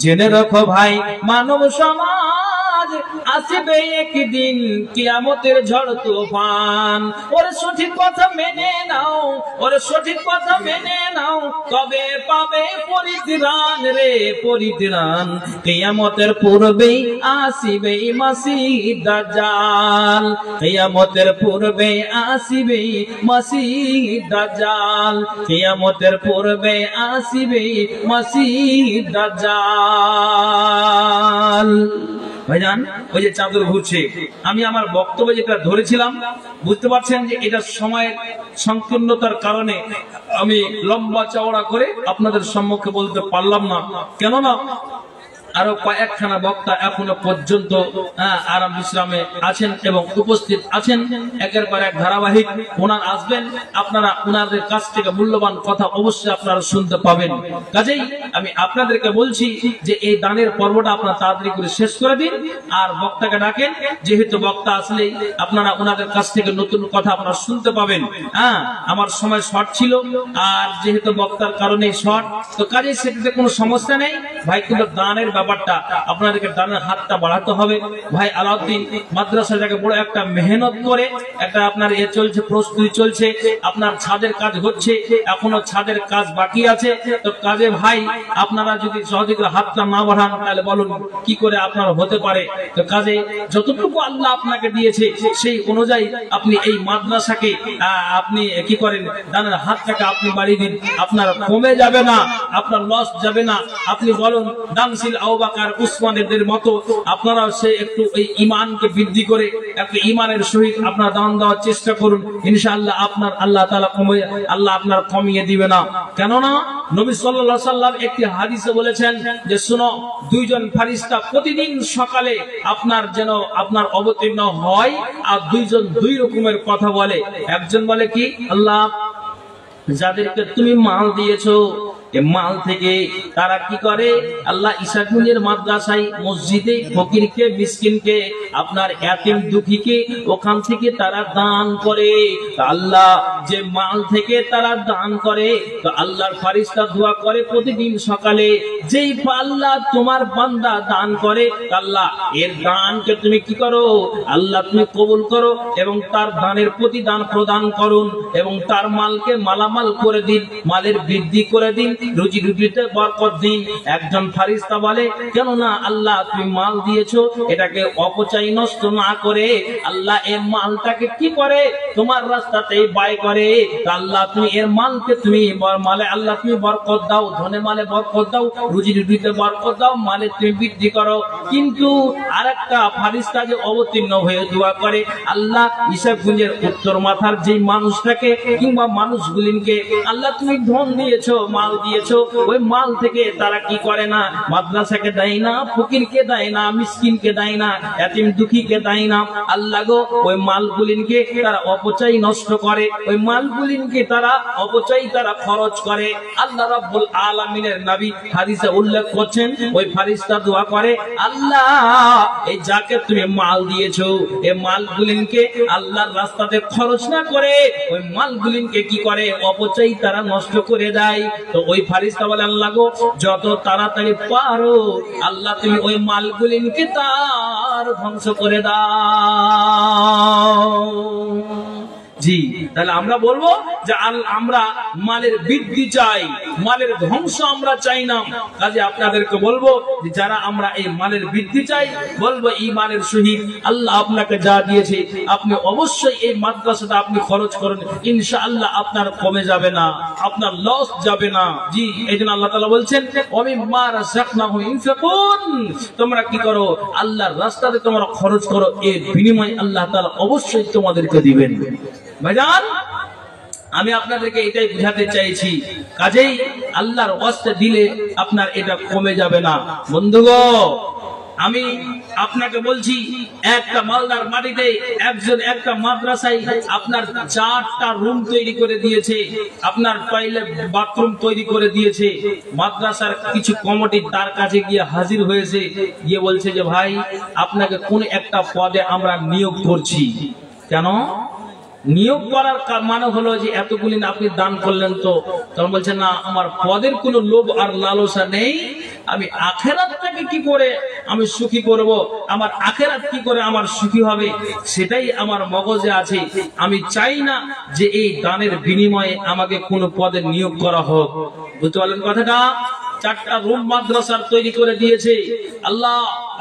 জেনে রাখো ভাই মানব সমাজ, আসবে একদিন কিয়ামতের ঝড় তুফান। ওর সঠিক কথা মেনে নাও, ওর সঠিক কথা মেনে নাও, তবে পাবে পরিত্রাণ রে, পরিত্রাণ। কিয়ামতের পূর্বেই আসিবে মাসিহ দাজ্জাল, কিয়ামতের পূর্বে আসিবে মাসিহ দাজ্জাল, কিয়ামতের পূর্বে আসিবে মাসিহ দাজ্জাল। ভাইজান ওই যে চাদর ঘুরছে, আমি আমার বক্তব্য যেটা ধরেছিলাম, বুঝতে পারছেন যে এটা সময়ের সংকীর্ণতার কারণে আমি লম্বা চওড়া করে আপনাদের সম্মুখে বলতে পারলাম না। কেননা আরো কয়েকখানা বক্তা এখনো পর্যন্ত আরাম বিশ্রামে আছেন এবং উপস্থিত আছেন। একের পর এক ধারাবাহিক ওনার আসবেন, আপনারা ওনাদের কাছ থেকে মূল্যবান কথা অবশ্যই আপনারা শুনতে পাবেন। কাজেই আমি আপনাদেরকে বলছি যে এই দানের পর্বটা আপনারা তাড়াতাড়ি করে শেষ করে দিন আর বক্তাকে ডাকেন, যেহেতু বক্তা আসলেই আপনারা ওনাদের কাছ থেকে নতুন কথা আপনারা শুনতে পাবেন। আমার সময় শর্ট ছিল, আর যেহেতু বক্তার কারণে শর্ট, তো কাজেই সেটাতে কোনো সমস্যা নেই ভাই। কিন্তু দানের ব্যাপারটা আপনাদেরকে দানের হাতটা বাড়াতে হবে ভাই। আলাউদ্দিন মাদ্রাসাটাকে বড় একটা মেহনত করে একটা আপনার চলছে, প্রস্তুতি চলছে, আপনার ছাদের কাজ হচ্ছে, এখনো ছাদের কাজ বাকি আছে। তো কাজে ভাই আপনারা যদি সহযোগিতার হাতটা না বাড়ান তাহলে বলুন কি করে আপনার হতে পারে। তো কাজে যতটুকু আল্লাহ আপনাকে দিয়েছে সেই অনুযায়ী আপনি এই মাদ্রাসাকে আপনি কি করেন, দানের হাতটাকে আপনি বাড়িয়ে দিন, আপনার কমে যাবে না, আপনার লস যাবে না। আপনি বলুন দানশীল আবু বকর উসমানের মতো আপনারাও সে একটু এই ঈমানকে বৃদ্ধি করে একটা ঈমানের সহিত আপনারা দান দেওয়ার চেষ্টা করুন। ইনশাআল্লাহ আপনার আল্লাহ তাআলা আল্লাহ আপনার কমিয়ে দিবে না। কেননা নবী সাল্লাল্লাহু আলাইহি সাল্লাম একটি হাদিসে বলেছেন যে শুনো, 2 জন ফেরেশতা প্রতিদিন সকালে আপনার যেন আপনার অবতীর্ণ হয়, আর 2 জন 2 রকমের কথা বলে। একজন বলে কি, আল্লাহ যাদেরকে তুমি মাল দিয়েছো মাল থেকে তারা কি করে, আল্লাহ ইসাকুলের মাদ্রাসায় মসজিদে ফকিরকে মিসকিনকে আপনার এতিম দুঃখীকে ওখান থেকে তারা দান করে। আল্লাহ যে মাল থেকে তারা দান করে, তো আল্লাহর ফেরেশতা দোয়া করে প্রতিদিন সকালে, যেই আল্লাহ তোমার বান্দা দান করে আল্লাহ এর দানকে তুমি কি করো, আল্লাহ তুমি কবুল করো এবং তার দানের প্রতিদান প্রদান করুন এবং তার মালকে মালামাল করে দিন, মালের বৃদ্ধি করে দিন, রুজি রুটিতে বরকত দিন। একজন ফেরেশতা বলে, কেন না আল্লাহ তুমি মাল দিয়েছো, এটাকে অপচয় নষ্ট না করে আল্লাহ এর মালটাকে কি করে তোমার রাস্তাতে ব্যয় করে। আল্লাহ তুমি এর মালকে তুমি মালে আল্লাহ তুমি বরকত দাও, ধনে মালে বরকত দাও, রুজি রুটিতে বরকত দাও, মালে তুমি বৃদ্ধি করো। কিন্তু আরেকটা ফেরেশতা যে অবতীর্ণ হয়ে দোয়া করে, আল্লাহ ঈশাকুঞ্জের উত্তর মাথার যে মানুষটাকে কিংবা মানুষগুলিকে আল্লাহ তুমি ধন দিয়েছো, মাল দিয়েছো ওই মাল থেকে তারা কি করে না, মাদ্রাসাকে দেয় না, ফকিরকে দেয় না, মিসকিনকে দেয় না, এতিম দুঃখীকে দেয় না। আল্লাহ গো ওই মালগুলিনকে তারা অপচয় নষ্ট করে, ওই মালগুলিনকে তারা অপচয় তারা খরচ করে। আল্লাহ রাব্বুল আলামিনের নবী হাদিসে উল্লেখ করছেন, ওই ফেরেশতা দোয়া করে, আল্লাহ এই যাকে তুমি মাল দিয়েছো এই মালগুলিনকে আল্লাহর রাস্তাতে খরচ না করে ওই মালগুলিনকে কি করে, অপচয় তারা নষ্ট করে দেয়। তো ওই ফেরেশতা বলে, আল্লাহ গো যত তাড়াতাড়ি পারো আল্লাহ তুমি ওই মালগুলিনকে তার ধ্বংস করে দাও। জি, তাহলে আমরা বলবো যে আমরা মালের বৃদ্ধি চাই, মালের ধ্বংস আমরা চাই না। কাজে আপনাদেরকে বলবো যে যারা আমরা এই মালের বৃদ্ধি চাই, বলবো ঈমানের সহিত আল্লাহ আপনাকে যা দিয়েছে আপনি অবশ্যই এই মাদ্রাসাটা আপনি খরচ করুন, ইনশাআল্লাহ আপনার কমে যাবে না, আপনার লস যাবে না। জি, এইজন্য আল্লাহ তাআলা বলছেন ওয়ামিম্মা রাযাকনাহুম ইনফিকুন, তোমরা কি করো, আল্লাহর রাস্তাতে তোমরা খরচ করো, এর বিনিময়ে আল্লাহ তাআলা অবশ্যই তোমাদেরকে দিবেন। ভাইজান, আমি আপনাদেরকে এটাই বুঝাতে চাইছি, কাজেই আল্লাহর ওয়াস্তে দিলে আপনার এটা কমে যাবে না। বন্ধুগো, আমি আপনাকে বলছি, একটা মালদার মাটিতে একজন একটা মাদ্রাসায় আপনার 4টা রুম তৈরি করে দিয়েছে, আপনার টয়লেট বাথরুম তৈরি করে দিয়েছে। মাদ্রাসার কিছু কমিটি তার কাছে গিয়ে হাজির হয়েছে, গিয়ে বলছে যে ভাই আপনাকে কোন একটা পদে আমরা নিয়োগ করছি। কেন নিয়োগ করার মানে হলো যে এতগুলি আপনি দান করলেন, তো তখন বলছেন না আমার পদের কোনো লোভ আর লালসা নেই, আমি আখেরাতটাকে কি করে আমি সুখী করব, আমার আখেরাত কি করে আমার সুখী হবে সেটাই আমার মগজে আছে। আমি চাই না যে এই দানের বিনিময়ে আমাকে কোনো পদে নিয়োগ করা হোক। বুঝতে পারলেন কথাটা? 4টা রুম মাদ্রাসার তৈরি করে দিয়েছে আল্লাহ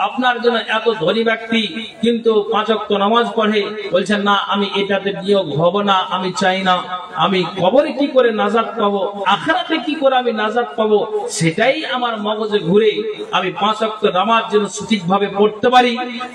আপনার জন্য, এত ধনী ব্যক্তি কিন্তু 5 ওয়াক্ত নামাজ পড়ে, বলছেন না আমি এটাতে নিয়োগ হব না, আমি চাই না। আমি কবরে কি করে নাজাত পাবো, আখিরাতে কি করে আমি নাজাত পাবো, সেটাই আমার মগজে ঘুরে। আমি 5 ওয়াক্ত নামাজ যেন সঠিকভাবে পড়তে পারি,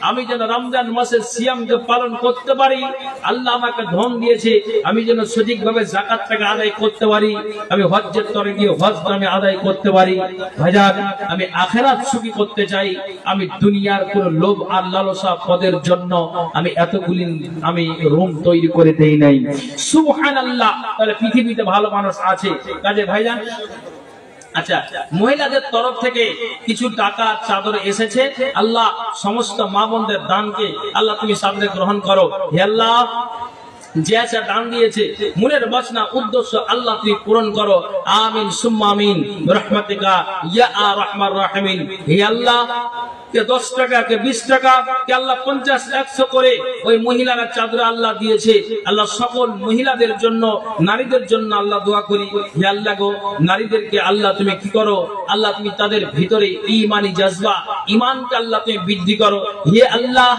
আমি যেন রমজান মাসের সিয়ামকে পালন করতে পারি, আল্লাহ আমাকে ধন দিয়েছে, আমি যেন সঠিকভাবে যাকাতটাকে আদায় করতে পারি, আমি হজ্জের তরে গিয়ে হজটা আমি আদায় করতে পারি। ভাইজান, আমি আখিরাত সুখী করতে চাই, আমি দুনিয়ার কোন লোভ আর লালসা পদের জন্য আমি এতগুলি আমি রুম তৈরি করে দেই নাই। সুবহানাল্লাহ। তাহলে পৃথিবীতে ভালো মানুষ আছে। কাজে ভাইজান, আচ্ছা, মহিলাদের তরফ থেকে কিছু টাকা চাদর এসেছে, আল্লাহ সমস্ত মা বোনদের দানকে আল্লাহ তুমি সামনে গ্রহণ করো। হে আল্লাহ, যে আছে দান দিয়েছে মনের বাসনা উদ্দেশ্য আল্লাহ তুমি পূরণ করো। আমিন সুম্মা আমিন বিরহমাতিকা ইয়া আরহামার রাহিমিন। হে আল্লাহ, কে 10 টাকা, কে 20 টাকা, কে আল্লাহ 50, 100 করে ওই মহিলারা চাদর আল্লাহ দিয়েছে, আল্লাহ সকল মহিলাদের জন্য, নারীদের জন্য আল্লাহ দোয়া করি। হে আল্লাহ গো, নারীদেরকে আল্লাহ তুমি কি করো, আল্লাহ তুমি তাদের ভিতরে ঈমানি জজবা, ঈমানকে আল্লাহ তুমি বৃদ্ধি করো। হে আল্লাহ,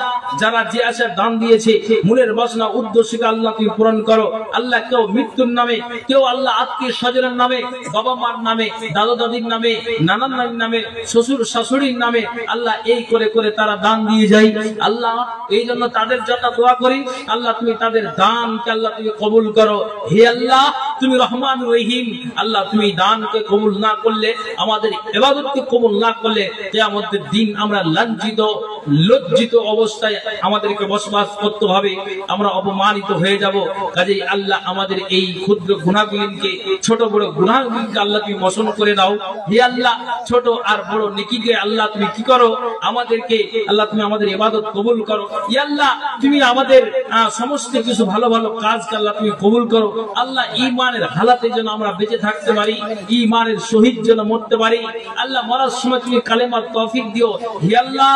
যারা যে আশা দান দিয়েছে মনের বাসনা উদ্দেশ্যকে আল্লাহ তুমি পূরণ করো। আল্লাহ, কেউ মৃত্যুর নামে, কেউ আল্লাহ আত্মীয় স্বজনের নামে, বাবা মার নামে, দাদা দাদির নামে, নানার নানির নামে, শ্বশুর শাশুড়ির নামে, আল্লাহ এই করে করে তারা দান দিয়ে যায়। আল্লাহ, এই জন্য তাদের জন্য দোয়া করি, আল্লাহ তুমি তাদের দানকে আল্লাহ তুমি কবুল করো। হে আল্লাহ, তুমি রহমান রহিম, আল্লাহ তুমি দানকে কবুল না করলে, আমাদের ইবাদতকে কবুল না করলে, কিয়ামতের দিন আমরা লাঞ্ছিত লজ্জিত অবস্থায় আমাদেরকে বসবাস করতে হবে, আমরা অপমানিত হয়ে যাব। কাজেই আল্লাহ আমাদের এই ক্ষুদ্র গুনাহগুলিকে, ছোট বড় গুনাহগুলিকে আল্লাহ তুমি মোচন করে দাও। হে আল্লাহ, ছোট আর বড় নেকিকে আল্লাহ তুমি কি করো, আমাদেরকে আল্লাহ তুমি আমাদের ইবাদত কবুল করো। হে আল্লাহ, তুমি আমাদের সমস্ত কিছু ভালো ভালো কাজকে আল্লাহ তুমি কবুল করো। আল্লাহ, ঈমানের হালাতে যেন আমরা বেঁচে থাকতে পারি, ঈমানের শহীদ যেন মরতে পারি। আল্লাহ, মরার সময় তুমি কালেমার তৌফিক দিও। হে আল্লাহ,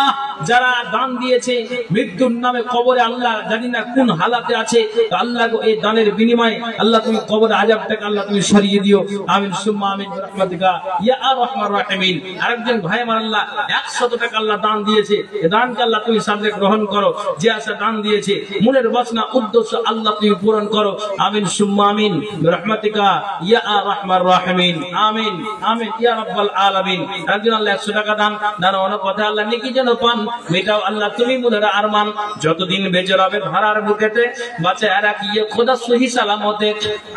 যারা দান দিয়েছে মৃত্যুর নামে কবরে, আল্লাহ জানি না কোন হালাতে আছে, আল্লাহ এই দানের বিনিময়ে আল্লাহ তুমি কবরে আযাবটাকে আল্লাহ তুমি সরিয়ে দিও। আমিন সুম্মা আমিন বিরহমাতিকা ইয়া আরহামার রাহিমিন। আরেকজন ভাই আমার আল্লাহ 100 টাকা আল্লাহ দান দিয়েছে, এই দানকে আল্লাহ তুমি সামনে গ্রহণ করো। যে আশা দান দিয়েছে মনের বাসনা উদ্দেশ্য আল্লাহ তুমি পূরণ করো। আমিন সুম্মা আমিন বিরহমাতিকা ইয়া আরহামার রাহিমিন। আমিন আমিন ইয়া রাব্বাল আলামিন। আরেকজন আল্লাহ 100 টাকা দান, দান অনেক কথা আল্লাহ নেকি যেন পান, মেটাও আল্লাহ তুমি মনের আরমান, যতদিন বেঁচে রবে ধরার বুকেতে বাঁচায় রাখিয়ে খোদা সহি সালামতে।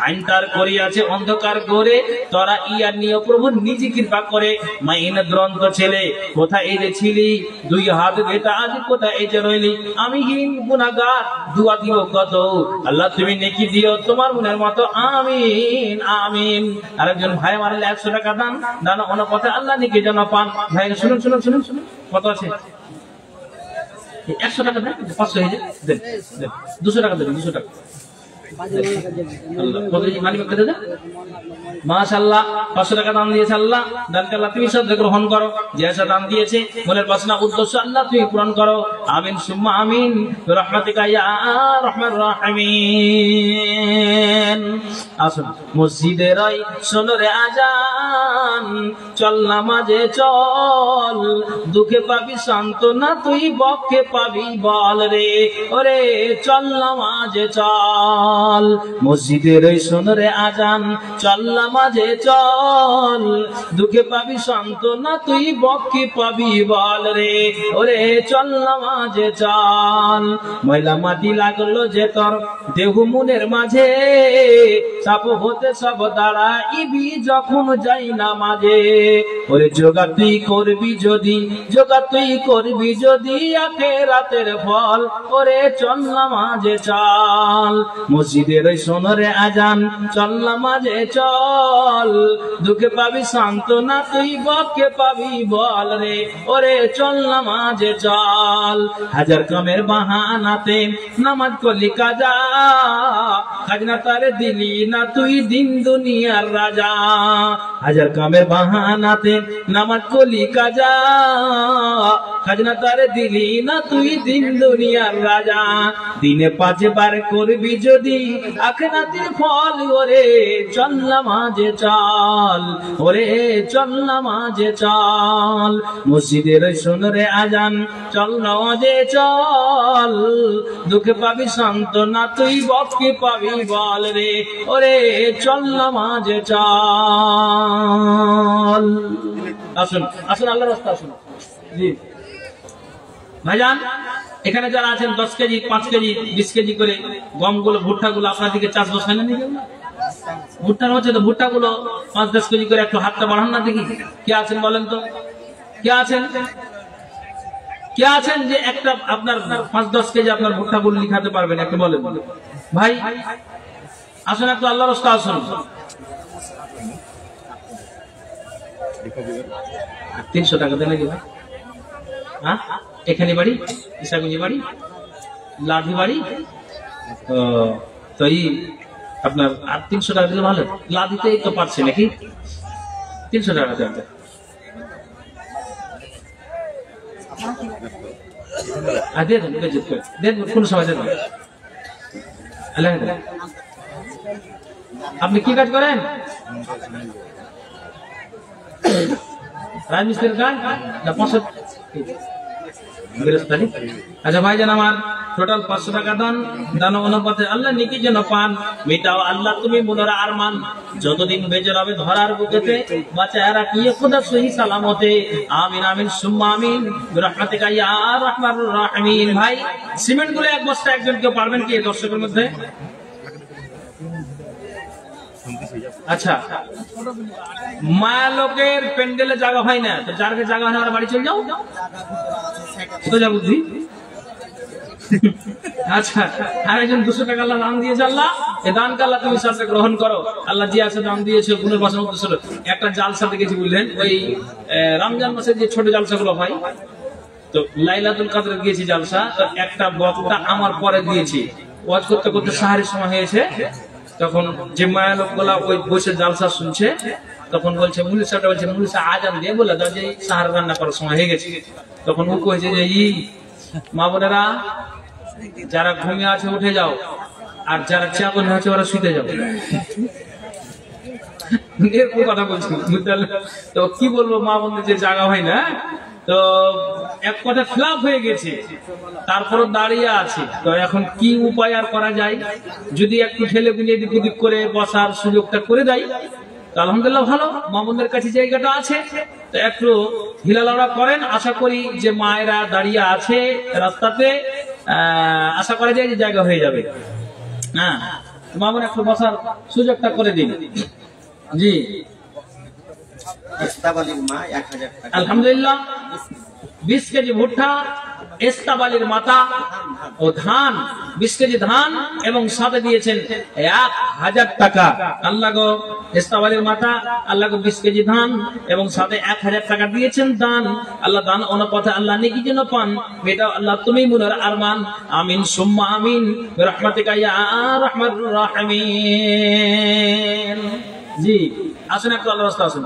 আইন তার করিয়াছে অন্ধকার করে, তোরা ইয়ার নিয়ে প্রভু নিজে কৃপা করে। মাইন গ্রন্থ ছেলে কোথায় এই যে ছিলি, দুই হাত বেটা আজ কোথায় এই যে রইলি। আমি হীন গুনাহগার দুয়া দিব কত, আল্লাহ তুমি নেকি দিও তোমার মনের মতো। আমিন আমিন। আরেকজন ভাই মারলে 100 টাকা দান, দান অন্য কথা আল্লাহ নেকি যেন পান। ভাই শুনুন শুনুন শুনুন শুনুন, কত আছে? 100 টাকা দেন, 500 হয়ে যায়, দেন দেন। 200 টাকা দেন, 200 টাকা। মাশাআল্লাহ 500 টাকা দান দিয়েছে আল্লাহ। দানকে আল্লাহ তুমি সব গ্রহণ করো, যে আশা দান দিয়েছে মনের বাসনা উদ্দেশ্য আল্লাহ তুমি পূরণ করো। আমিন সুম্মা আমিন বিরহমাতিকা ইয়া আরহামার রাহিমিন। আসুন মসজিদের ওই শোনো রে আজান, চল নামাজে চল, দুঃখে পাবি সান্ত্বনা তুই বক্ষে পাবি বল রে। ওরে চল নামাজে চল, মসজিদের ওই শোনো রে আজান, চল নামাজে চল, দুঃখে পাবি সান্ত্বনা তুই বক্ষে পাবি বল রে। ওরে চল নামাজে চল। ময়লা মাটি লাগলো যে তোর দেহ মনের মাঝে, সাপ হতে সব দাঁড়াইবি যখন যাই নামাজে। ওরে যোগা তুই করবি যদি, যোগা তুই করবি যদি আখিরাতের ফল। ওরে চল নামাজে চল, মসজিদের ওই শোনরে আজান, চল নামাজে চল, দুঃখে পাবি সান্ত্বনা তুই বক্ষে পাবি বল রে। ওরে চল নামাজে চল। হাজার কামের বাহানাতে নামাজ করলি কাজা, খাজনা তারে দিলি না তুই দিন দুনিয়ার রাজা। হাজার কামের বাহানাতে নামাজ করলি কাজা, খাজনা তারে দিলি না তুই দিন দুনিয়ার রাজা। দিনে 5 বার করবি যদি আখিরাতের ফল। ওরে চল নামাজে চল, ওরে চল নামাজে চল, মসজিদের শোনরে আজান, চল নামাজে চল, দুঃখে পাবি সান্ত্বনা তুই বক্ষে পাবি বল রে। ওরে চল নামাজে চল। আসুন আসুন আল্লাহর রাস্তা আসুন। জি ভাইজান, এখানে যারা আছেন 10 কেজি 5 কেজি 20 কেজি করে গমগুলো ভুট্টাগুলো আপনার দিকে চাষবাস হয় না নাকি? ভুট্টার হচ্ছে তো, ভুট্টাগুলো 5-10 কেজি করে একটু হাতটা বাড়ান না দেখি। কে আছেন বলেন তো, কে আছেন? কে আছেন যে একটা আপনার 5-10 কেজি আপনার ভুট্টাগুলো লিখাতে পারবেন? একটু বলেন ভাই, আসুন একটু আল্লাহর রাস্তা আসুন। 300 টাকা দেন নাকি ভাই? হ্যাঁ, এখানে বাড়ি, ইসাগুঞ্জি বাড়ি, লাঠি বাড়ি, তো এই আপনার আর 300 টাকা দিলে ভালো। লাঠিতেই তো পারছে নাকি? 300 টাকা দেন, কোন সময় দেন। আপনি কি কাজ করেন? রাজমিস্ত্রির কাজ না? 500। আচ্ছা ভাইজান আমার টোটাল 500 টাকা দান, দান অনুপাতে আল্লাহ নেকি যেন পান। মেটাও আল্লাহ তুমি মনের আরমান, যতদিন বেঁচে রবে ধরার বুকেতে বাঁচায় রাখিয়ে খোদা সহি সালামতে। আমিন আমিন সুম্মা আমিন বিরহমাতিকা ইয়া আরহামার রাহিমিন। ভাই সিমেন্ট গুলো 1 বস্তা একজন কেউ পারবেন কি দর্শকের মধ্যে? আচ্ছা, মায়া লোকের প্যান্ডেলে জায়গা হয় না, তো যার জায়গা হয় না ওরা বাড়ি চলে যাও, সোজা বুদ্ধি। আচ্ছা, আর একজন 200 টাকা আল্লাহ দান দিয়েছে। আল্লাহ এই দানকে আল্লাহ তুমি সাথে গ্রহণ করো। আল্লাহ যে আছে দান দিয়েছে গুণের বাসন উদ্দেশ্য। একটা জালসা দেখেছি বুঝলেন, ওই রমজান মাসে যে ছোট জালসা গুলো হয়, তো লাইলাতুল কদরে গিয়েছি জালসা, একটা বক্তা আমার পরে দিয়েছি, ওয়াজ করতে করতে সাহারির সময় হয়েছে, তখন যে মায়া লোকগুলা ওই বসে জালসা শুনছে, তখন বলছে মুলি সাহেব, বলছে মুলি সাহেব আজান দিয়ে বলে দাও যে সাহার রান্না করার সময় হয়ে গেছে। তখন ও কয়েছে যে মা বোনেরা যারা ঘুমিয়ে আছে উঠে যাও, আর যারা চেয়াপন আছে ওরা শুতে যাও। এরকম কথা বলছি, তো কি বলবো, মা বোনদের যে জায়গা হয় না, তো এক কথা ফ্লাপ হয়ে গেছে, তারপরও দাঁড়িয়ে আছে। তো এখন কি উপায় আর করা যায়? যদি একটু ঠেলে গুলিয়ে দিক ওদিক করে বসার সুযোগটা করে দেয় তো আলহামদুলিল্লাহ ভালো, মা বোনদের কাছে জায়গাটা আছে, তো একটু হিলালাড়া করেন। আশা করি যে মায়েরা দাঁড়িয়ে আছে রাস্তাতে, আশা করা যায় যে জায়গা হয়ে যাবে। হ্যাঁ, মা বোন একটু বসার সুযোগটা করে দিন। জি আলহামদুলিল্লাহ 20 কেজি ভুট্টা, ইস্তাবালির মাথা ও ধান, 20 কেজি ধান এবং সাথে দিয়েছেন 1000 টাকা। আল্লাহ গো, ইস্তাবালির মাথা, আল্লাহ গো 20 কেজি ধান এবং সাথে 1000 টাকা দিয়েছেন দান। আল্লাহ দান অনুপাতে আল্লাহ নেকি যেন পান, এটা আল্লাহ তুমি মুনার আরমান। আমিন সুম্মা আমিন বিরহমাতিকা ইয়া আরহামার রাহিমিন। জি আসুন একটু আল্লাহর রাস্তা আসুন।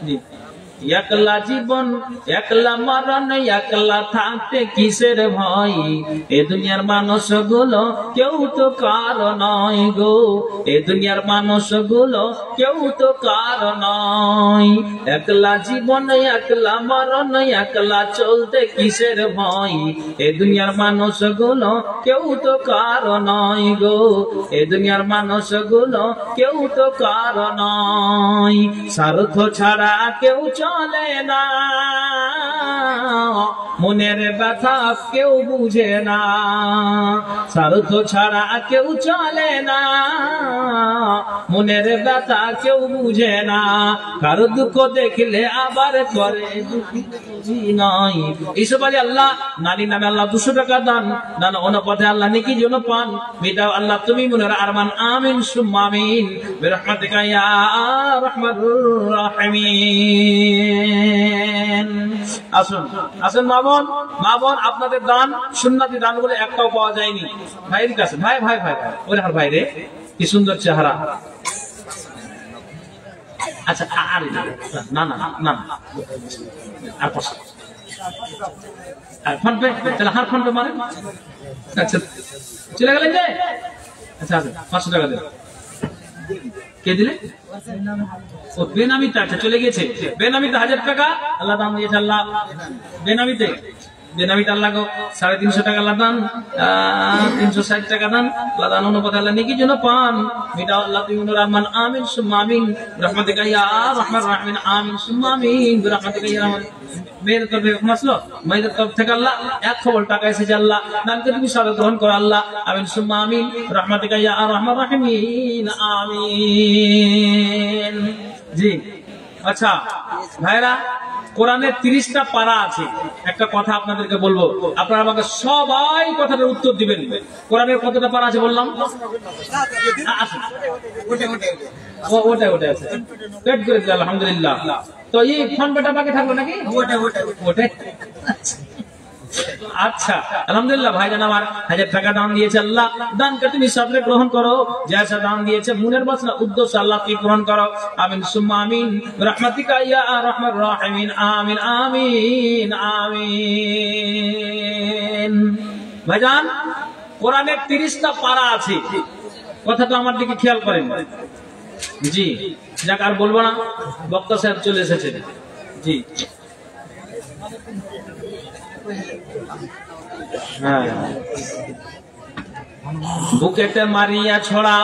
জি একলা জীবন একলা মরণ, একলা থাকতে কিসের ভয়, এ দুনিয়ার মানুষ গুলো কেউ তো কারো নয় গো, এ দুনিয়ার মানুষ গুলো কেউ তো কারো নয়। একলা জীবন একলা মরণ, একলা চলতে কিসের ভয়, এ দুনিয়ার মানুষ গুলো কেউ তো কারো নয় গো, এ দুনিয়ার মানুষ গুলো কেউ তো কারো নয়। স্বার্থ ছাড়া কেউ চলে না, মনের ব্যথা কেউ বুঝে না, স্বার্থ ছাড়া কেউ চলে না, মনের ব্যথা কেউ বুঝে না, কারো দুঃখ দেখলে আবার করে দুঃখী নয়। এইসব আল্লাহ নারী নামে আল্লাহ 200 টাকা দান, দান অনুপাতে আল্লাহ নেকি যেন পান, মেটাও আল্লাহ তুমি মুনার আরমান। আমিন সুম্মা আমিন বিরহমাতিকা ইয়া আরহামার রাহিমিন। আসুন আসুন মা বোন, মা বোন আপনাদের দান সুন্নাতি দানগুলো একটাও পাওয়া যায়নি ভাইয়ের কাছে। ভাই ভাই ভাই ভাই ওরে হার ভাই রে, কি সুন্দর চেহারা। আচ্ছা আর না না না আর পাশে ফোন পে, তাহলে হার ফোন পে মানে আচ্ছা চলে গেলেন যে। আচ্ছা আচ্ছা 500 টাকা দেন। কে দিলে? ও বেনামিতে। আচ্ছা চলে গেছে বেনামিতে 1000 টাকা আল্লাহ দান দিয়েছে। আল্লাহ বেনামিতে, বেনামিতে আল্লাহ 350 টাকা আল্লাহ দান, 360 টাকা দান আল্লাহ দান অনুপাতে আল্লাহ নেকি যেন পান, মেটাও আল্লাহ তুমি মুনার আরমান। আমিন সুম্মা আমিন বিরহমাতিকা ইয়া আরহামার রাহিমিন। আমিন সুম্মা আমিন বিরহমাতিকা ইয়া আরহামার। মেয়ের তরফে আসলো, মেয়েদের তরফ থেকে আল্লাহ 1 খবর টাকা এসেছে, আল্লাহ দানকে তুমি সাদা গ্রহণ করো আল্লাহ। আমিন সুম্মা আমিন বিরহমাতিকা ইয়া আরহামার রাহিমিন। আমিন। জি আচ্ছা ভাইরা, কোরআনের 30টা পারা আছে। একটা কথা আপনাদেরকে বলবো, আপনারা আমাকে সবাই কথাটার উত্তর দিবেন। কোরআনের কতটা পারা আছে বললাম? ওটাই ওটাই আছে, পেট করে দিল আলহামদুলিল্লাহ। তো এই ফোন পেটা বাকি থাকলো নাকি? ওটাই আচ্ছা আলহামদুলিল্লাহ। ভাইজান আমার 1000 টাকা দান দিয়েছে, আল্লাহ দানকে তুমি সাদরে গ্রহণ করো। যা দান দিয়েছে মনের বাসনা উদ্দেশ্য আল্লাহ তুমি গ্রহণ করো। আমিন সুম্মা আমিন বিরহমাতিকা ইয়া আরহামার রাহিমিন। আমিন আমিন আমিন। ভাইজান কোরআনের 30টা পারা আছে, কথাটা আমার দিকে খেয়াল করেন। জি যাক আর বলবো না, বক্তা সাহেব চলে এসেছেন। জি হ্যাঁ, বুকেতে মারিয়া ছড়া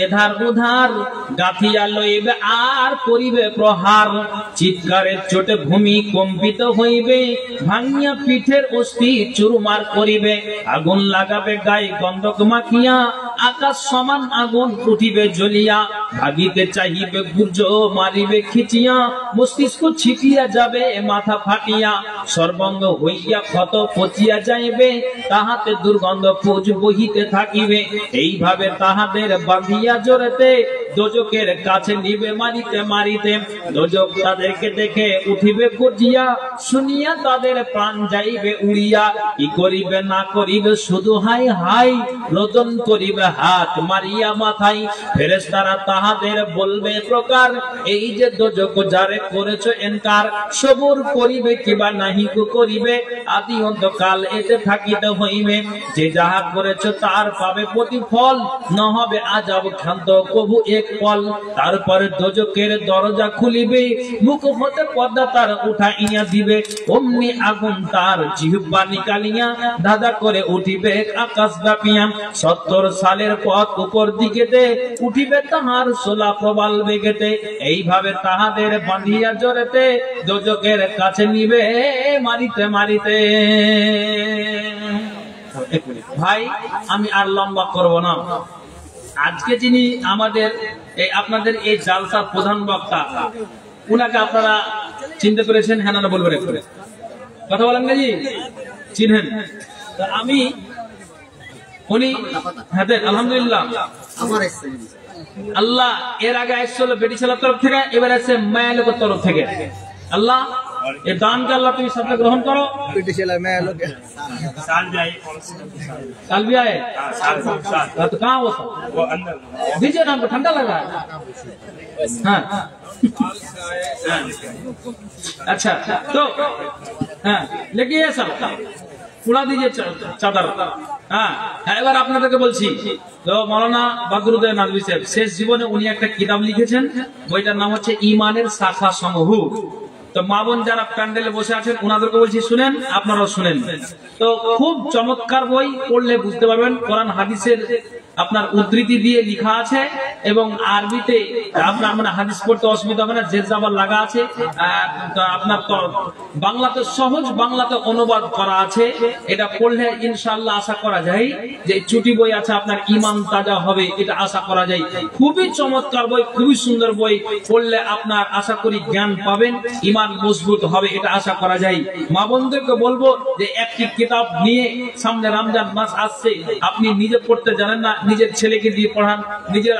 এধার উধার, গাথিয়া লইবে আর করিবে প্রহার, চিৎকারের চোটে ভূমি কম্পিত হইবে, ভাঙিয়া পিঠের অস্থি চুরমার করিবে, আগুন লাগাবে গায়ে গন্ধক মাখিয়া, আকাশ সমান আগুন উঠিবে জ্বলিয়া, ভাগিতে চাহিবে গুর্জ মারিবে খিচিয়া, মস্তিষ্ক ছিটিয়া যাবে মাথা ফাটিয়া, সর্বঙ্গ হইয়া ক্ষত পচিয়া যাইবে, তাহাতে দুর্গন্ধ পুজ বহিতে থাকিবে, এইভাবে তাহাদের বাঁধিয়া জোরেতে দোজকের কাছে নিবে মারিতে মারিতে, দোজক তাদেরকে দেখে উঠিবে গর্জিয়া, শুনিয়া তাদের প্রাণ যাইবে উড়িয়া, কি করিবে না করিবে শুধু হাই হাই, রোদন করিবে হাত মারিয়া মাথায়, ফেরেশতারা তাহাদের বলবে প্রকার, এই যে দোজক যারে করেছ এনকার, সবুর করিবে কিবা নাহি করিবে, আদি অন্তকাল এতে থাকিতে হইবে, যে যাহা করেছ তার পাবে প্রতিফল, ন হবে আজাব ক্ষান্ত কবু এক ফল, তারপরে দোজকের দরজা খুলিবে, মুখ হতে পর্দা তার উঠাইয়া দিবে, অমনি আগুন তার জিহ্বা নিকালিয়া দাদা করে উঠিবে আকাশ ব্যাপিয়া। 70 সালের পথ উপর দিকেতে উঠিবে তাহার সোলা প্রবাল বেগেতে, এইভাবে তাহাদের বাঁধিয়া জড়েতে দোজকের কাছে নিবে মারিতে মারিতে। ভাই আমি আর লম্বা করব না। আজকে যিনি আমাদের আপনাদের এই জালসার প্রধান বক্তা, উনাকে আপনারা চিনতে পেরেছেন? হ্যাঁ না বলবেন একটু, কথা বলেন না জি, চিনেন? আমি উনি হ্যাঁ আলহামদুলিল্লাহ আল্লাহ এর আগে আসছিল বেটি ছেলের তরফ থেকে, এবার আসছে মায়া লোকের তরফ থেকে। আল্লাহ এই দানকে আল্লাহ তুমি সাথে গ্রহণ করো। বেটি ছেলে মায়া লোকে साल भी आए तो कहाँ वो दीजिए ना, हमको ठंडा लगा। हाँ अच्छा तो हाँ लेकिन ये सब उड़ा दीजिए चादर। হ্যাঁ এবার আপনাদেরকে বলছি, তো মৌলানা বদরুদ্দোজা নাদভী সাহেব শেষ জীবনে উনি একটা কিতাব লিখেছেন, বইটার নাম হচ্ছে ঈমানের শাখা সমূহ। তো মা বোন যারা প্যান্ডেলে বসে আছেন ওনাদেরকে বলছি শুনেন, আপনারাও শুনেন। তো খুব চমৎকার বই, পড়লে বুঝতে পারবেন কোরআন হাদিসের আপনার উদ্ধৃতি দিয়ে লেখা আছে এবং আরবিতে আপনার মানে হাদিস পড়তে অসুবিধা হবে না, জের জাবার লাগা আছে। আপনার বাংলাতে সহজ বাংলাতে অনুবাদ করা আছে। এটা পড়লে ইনশাআল্লাহ আশা করা যায় যে ছুটি বই আছে আপনার ঈমান তাজা হবে, এটা আশা করা যায়। খুবই চমৎকার বই, খুবই সুন্দর বই, পড়লে আপনার আশা করি জ্ঞান পাবেন, ঈমান মজবুত হবে, এটা আশা করা যায়। মা বোনদেরকে বলবো যে একটি কিতাব নিয়ে, সামনে রমজান মাস আসছে, আপনি নিজে পড়তে জানেন না, নিজের ছেলেকে দিয়ে পড়ান, নিজের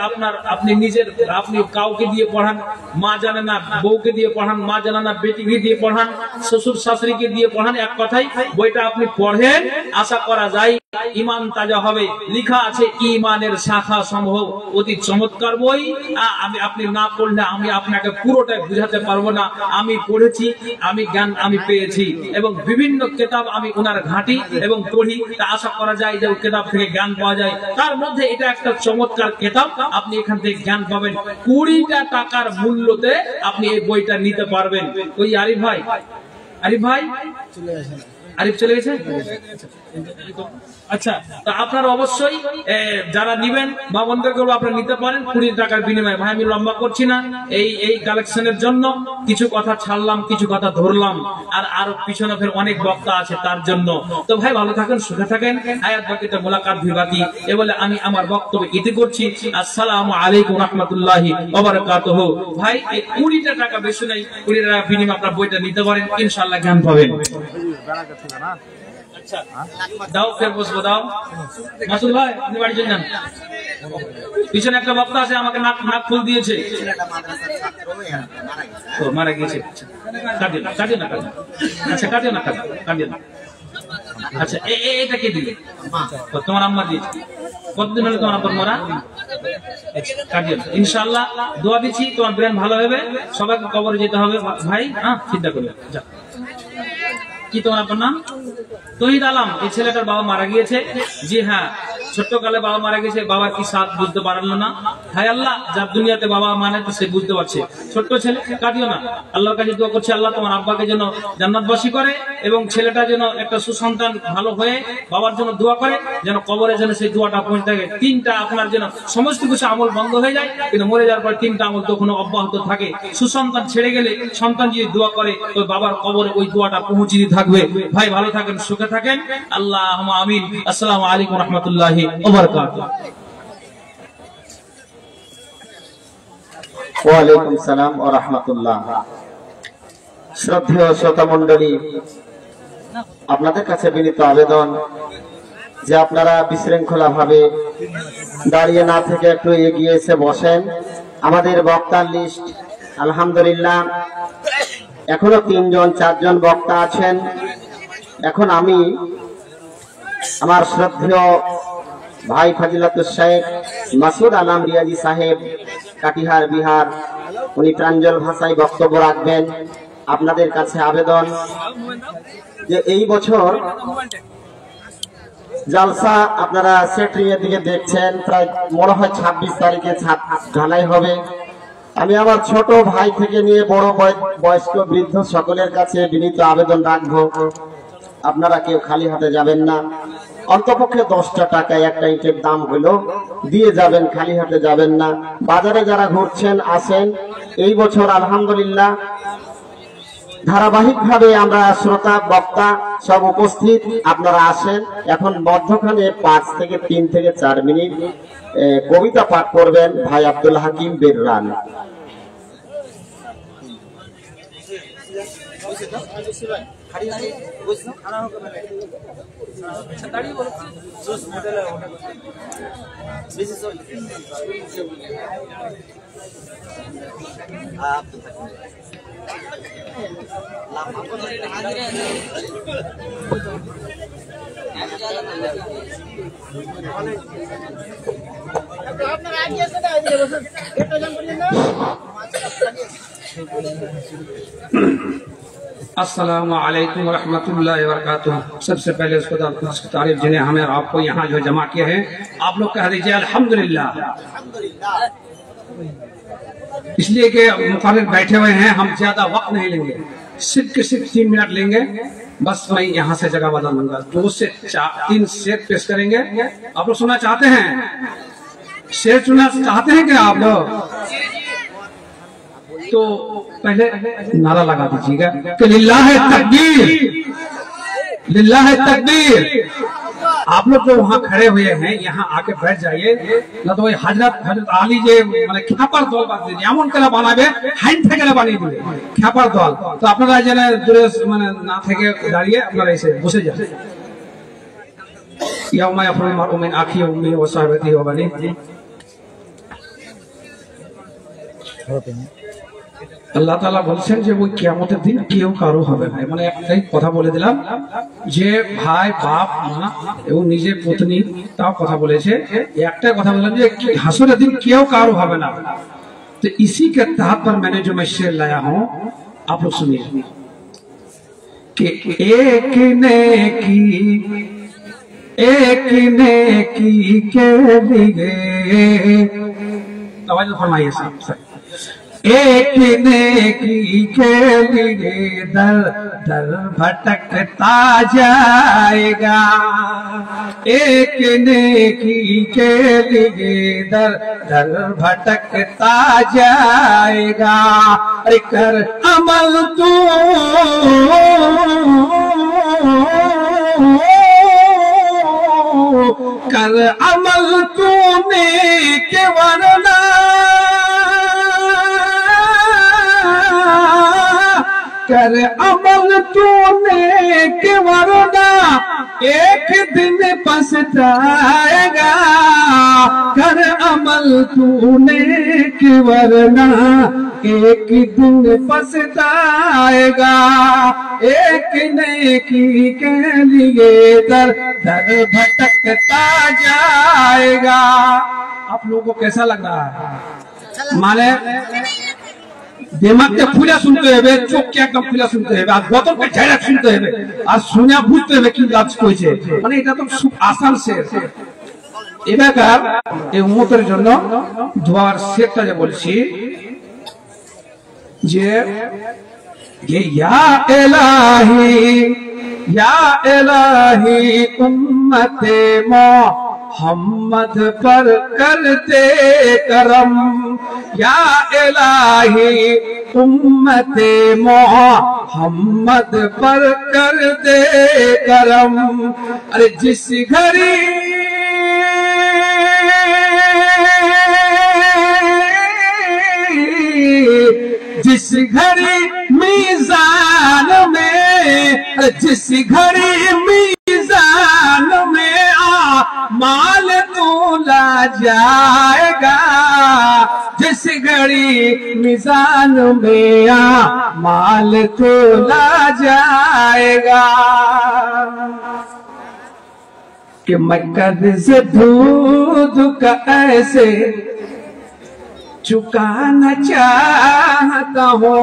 আপনি কাউকে দিয়ে পড়ান, মা জানে না বউকে দিয়ে পড়ান, মা জানে না বেটিকে দিয়ে পড়ান, শ্বশুর শাশুড়িকে দিয়ে পড়ান। এক কথায় বইটা আপনি পড়েন, আশা করা যায় ঈমান তাজা হবে। লেখা আছে ঈমানের শাখা সমূহ, অতি চমৎকার বই। আপনি না পড়লে আমি আপনাকে পুরোটা বুঝাতে পারবো না। আমি পড়েছি, আমি জ্ঞান আমি পেয়েছি এবং বিভিন্ন কিতাব আমি ওনার ঘাঁটি এবং পড়ি, তা আশা করা যায় যে কিতাব থেকে জ্ঞান পাওয়া যায়। তার মধ্যে এটা একটা চমৎকার কিতাব, আপনি এখান থেকে জ্ঞান পাবেন। 20 টাকার মূল্যতে আপনি এই বইটা নিতে পারবেন। ওই আরিফ ভাই আরিফ চলে গেছে। আচ্ছা তো আপনারা অবশ্যই যারা নিবেন মা বোনদেরকে আপনারা নিতে পারেন 20 টাকার বিনিময়ে। ভাই আমি লম্বা করছি না, এই কালেকশনের জন্য কিছু কথা ছাড়লাম, কিছু কথা ধরলাম, আর আরো পিছনে ফের অনেক বক্তা আছে তার জন্য। তো ভাই ভালো থাকেন, সুখে থাকেন, আয়াত বাকিটা মোলাকাত বিবাকি। এ বলে আমি আমার বক্তব্য ইতি করছি। আসসালামু আলাইকুম রাহমাতুল্লাহি ওয়া বারাকাতুহু। ভাই এই 20 টাকা বেশি নাই, 20 টাকা বিনিময়ে আপনারা বইটা নিতে পারেন, ইনশাআল্লাহ জ্ঞান পাবেন। দাও ফের বসবো, দাও মাসুদ ভাই আপনি বাড়ি চলে যান। পিছনে একটা বক্তা আছে আমাকে নাক ফুল দিয়েছে, মারা গিয়েছে। কাটিও না আচ্ছা কাটিও না। আচ্ছা এটা কে দিলে? তোমার আম্মা দিয়েছে। কতদিন হলো তোমার আব্বার মরা? কাটিও না। ইনশাআল্লাহ দোয়া দিচ্ছি তোমার ব্রেন ভালো হবে, সবাইকে কবরে যেতে হবে ভাই। হ্যাঁ চিন্তা করবে। কি তোমার আপনার নাম? তহিদ আলম। এই ছেলেটার বাবা মারা গিয়েছে। জি হ্যাঁ, ছোট্টকালে বাবা মারা গেছে, বাবার কি সাথ বুঝতে পারলো না। হায় আল্লাহ, যার দুনিয়াতে বাবা মানে তো সে বুঝতে পারছে। ছোট্ট ছেলে, কাটিও না। আল্লাহর কাছে দোয়া করছে আল্লাহ তোমার আব্বাকে যেন জান্নাতবাসী করে এবং ছেলেটা যেন একটা সুসন্তান ভালো হয়ে বাবার জন্য দোয়া করে, যেন কবরে যেন সেই দোয়াটা পৌঁছে থাকে। 3টা আপনার যেন সমস্ত কিছু আমল বন্ধ হয়ে যায়, কিন্তু মরে যাওয়ার পর 3টা আমল তখনো অব্যাহত থাকে। সুসন্তান ছেড়ে গেলে সন্তান যদি দোয়া করে ওই বাবার কবরে ওই দোয়াটা পৌঁছে থাকবে। ভাই ভালো থাকেন, সুখে থাকেন, আল্লাহুম্মা আমিন। আসসালামু আলাইকুম রাহমাতুল্লাহি ওয়া বারাকাতুহু। ওয়া আলাইকুম সালাম ওয়া রাহমাতুল্লাহ। শ্রদ্ধেয় শ্রোতা মণ্ডলী, আপনাদের কাছে বিনীত আবেদন যে আপনারা বিশৃঙ্খলা ভাবে দাঁড়িয়ে না থেকে একটু এগিয়ে এসে বসেন। আমাদের বক্তার লিস্ট আলহামদুলিল্লাহ এখনো 3-4 বক্তা আছেন। এখন আমি আমার শ্রদ্ধেয় ভাই ফাজিলাতুল শেখ মাসুদ আলম রিয়াজি সাহেব, কাটিহার বিহার, উনি প্রাঞ্জল ভাষায় বক্তব্য রাখবেন। আপনাদের কাছে আবেদন যে এই বছর জালসা আপনারা সেট্রিং এর দিকে দেখছেন, প্রায় মনে হয় 26 তারিখে ছাদ ঢালাই হবে। আমি আমার ছোট ভাই থেকে নিয়ে বড় বয়স্ক বৃদ্ধ সকলের কাছে বিনীত আবেদন রাখবো, আপনারা কেউ খালি হাতে যাবেন না। অন্তপক্ষে 10টা টাকায় একটা ইটের দাম হলো দিয়ে যাবেন, খালি হাতে যাবেন না। বাজারে যারা ঘুরছেন আসেন। এই বছর আলহামদুলিল্লাহ ধারাবাহিকভাবে আমরা শ্রোতা বক্তা সব উপস্থিত, আপনারা আসেন। এখন মধ্যখানে 5 থেকে 3 থেকে 4 মিনিট কবিতা পাঠ করবেন ভাই আব্দুল হাকিম বেররান। अस्सलामु अलैकुम वरहमतुल्लाहि वबरकातुहू। सबसे पहले उसको तारीफ जिन्हें हमें आपको यहाँ जो जमा किए हैं, आप लोग कह दीजिए अल्हम्दुलिल्लाह। इसलिए कि मुक़र्रिर बैठे हुए हैं, हम ज्यादा वक्त नहीं लेंगे, सिर्फ 3 मिनट लेंगे। बस मैं यहाँ से जगह बदल लूंगा। 2 से 3 शेर पेश करेंगे। आप लोग सुनना चाहते हैं? शेर सुनना चाहते हैं क्या आप लोग? तो पहले नारा लगा दीजिएगा कि लिल्लाह तकबीर, लिल्लाह तकबीर। आप लोग जो वहाँ खड़े हुए हैं यहाँ आके बैठ जाइए, ना तो हजरत आली जे মানে খ্যাপার দল বাদ দিয়ে এমন করে বানাবে হাইন থেকে বানিয়ে দিবে খ্যাপার দল। তো আপনারা যেন দূরে মানে না থেকে দাঁড়িয়ে আপনারা এসে বসে যান। ইয়াউমা ইয়াফরুল মারউ মিন আখি ওয়া উম্মিহি ওয়া সাহিবাতিহি ওয়া বানিহি। আল্লাহ তাআলা বলছেন যে ওই কিয়ামতের দিন কেউ কারো হবে না। মানে একটাই কথা বলে দিলাম যে ভাই বাপ মা এবং নিজের পত্নী তাও কথা বলেছে, একটা কথা বললাম যে হাসরের দিন কেউ কারো হবে না। तो इसी के तहत पर मैंने जो मैं शेर लाया हूं आप लोग सुनिए कि एक नेकी के लिए आवाज फरमाइए साहब। एक नेकी के लिए दर दर भटकता जाएगा, एक नेकी के लिए दर दर भटकता जाएगा। अरे कर अमल तू कर अमल तूने के वरना कर अमल तूने के वरना एक दिन पछताएगा। कर अमल तूने के वरना एक दिन पछताएगा। एक नेकी के लिए दर दर भटकता जाएगा। आप लोगों को कैसा लग रहा है? माने दिमाग के खुला सुनते हुए, चोख के एकदम खुला सुनते हुए, আর বোতলকে ঝাড়া শুনতে হবে, আর শুনে বুঝতে হবে কি কাজ কইছে। মানে এটা তো খুব আসান শের। এবার এই উম্মতের জন্য দোয়ার শেরটা যে বলছি যে ইয়া ইলাহি উম্মতে मोहम्मद पर करते करम, या इलाही उम्मते मोहम्मद पर करते करम। अरे जिस घड़ी जिस घड़ी मीज़ान में, जिस घड़ी मीज़ान में माल तोला जाएगा, जिस घड़ी मीज़ान में माल तोला जाएगा। कि मैं कर्ज दूध का ऐसे चुकाना चाहता हूँ।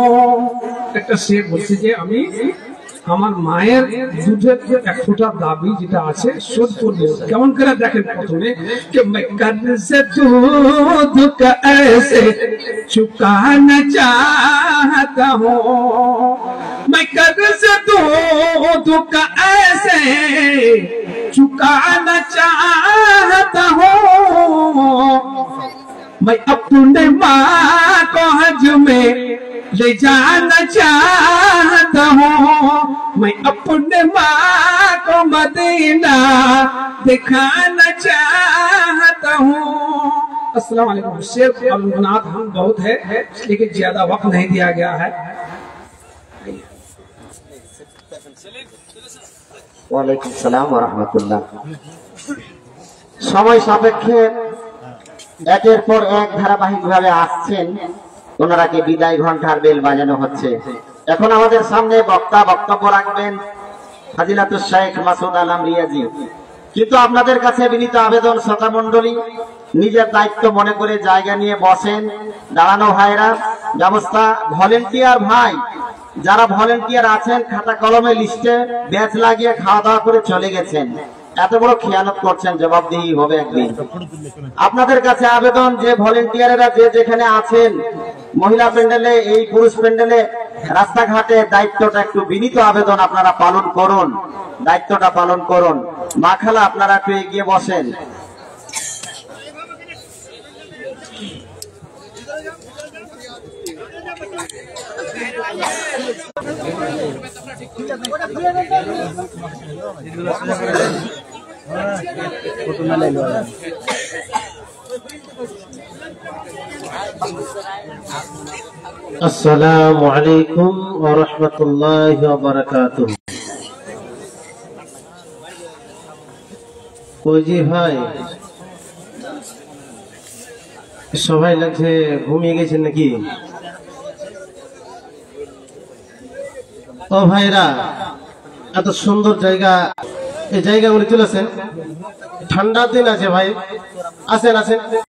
একটা শের বলছি যে আমি আমার মায়ের দুধের এক ফোঁটা দাবি যেটা আছে শোধ করবো। কেমন করে দেখেন প্রথমে कि मैं कर्ज से दूध का ऐसे चुकाना चाहता हूँ, मैं कर्ज से दूध का ऐसे चुकाना चाहता हूँ, मैं अपने माँ को हज में ले जाना चाहता हूँ, मैं अपने माँ को मदीना दिखाना चाहता हूँ। अस्सलाम वालेकुम। शेर और गुनात हम बहुत है, लेकिन ज्यादा वक्त नहीं दिया गया है। ওয়ালাইকুম সালাম ওয়া রাহমাতুল্লাহ। সময় সাপেক্ষে একের পর এক ধারাবাহিকভাবে আসছেন, ওনারাকে বিদায় ঘন্টার বেল বাজানো হচ্ছে। এখন আমাদের সামনে বক্তব্য রাখবেন ফাজিলাতুল শেখ মাসুদ আলম রিয়াজি। কিন্তু আপনাদের কাছে বিনীত আবেদন, শ্রোতা মণ্ডলী, নিজের দায়িত্ব মনে করে জায়গা নিয়ে বসেন। দাঁড়ানো ভাইরা ব্যবস্থা, ভলেন্টিয়ার ভাই যারা ভলেন্টিয়ার আছেন খাতা কলমে লিস্টে ব্যাচ লাগিয়ে খাওয়া দাওয়া করে চলে গেছেন, এত বড় খেয়ানত করছেন, জবাবদিহি হবে একদিন। আপনাদের কাছে আবেদন, যে ভলেন্টিয়ারেরা যে যেখানে আছেন, মহিলা প্যান্ডেলে, এই পুরুষ প্যান্ডেলে, রাস্তাঘাটে, দায়িত্বটা একটু বিনীত আবেদন আপনারা পালন করুন, দায়িত্বটা পালন করুন। মা খালা আপনারা একটু এগিয়ে বসেন। আসসালামু আলাইকুম ওয়া রাহমাতুল্লাহি ওয়া বারাকাতুহু। কইজি ভাই, সবাই লাগছে ঘুমিয়ে গেছেন নাকি? ও ভাইরা, এত সুন্দর জায়গা, এই জায়গাগুলি চলেছেন, ঠান্ডার দিন আছে ভাই, আসেন আসেন।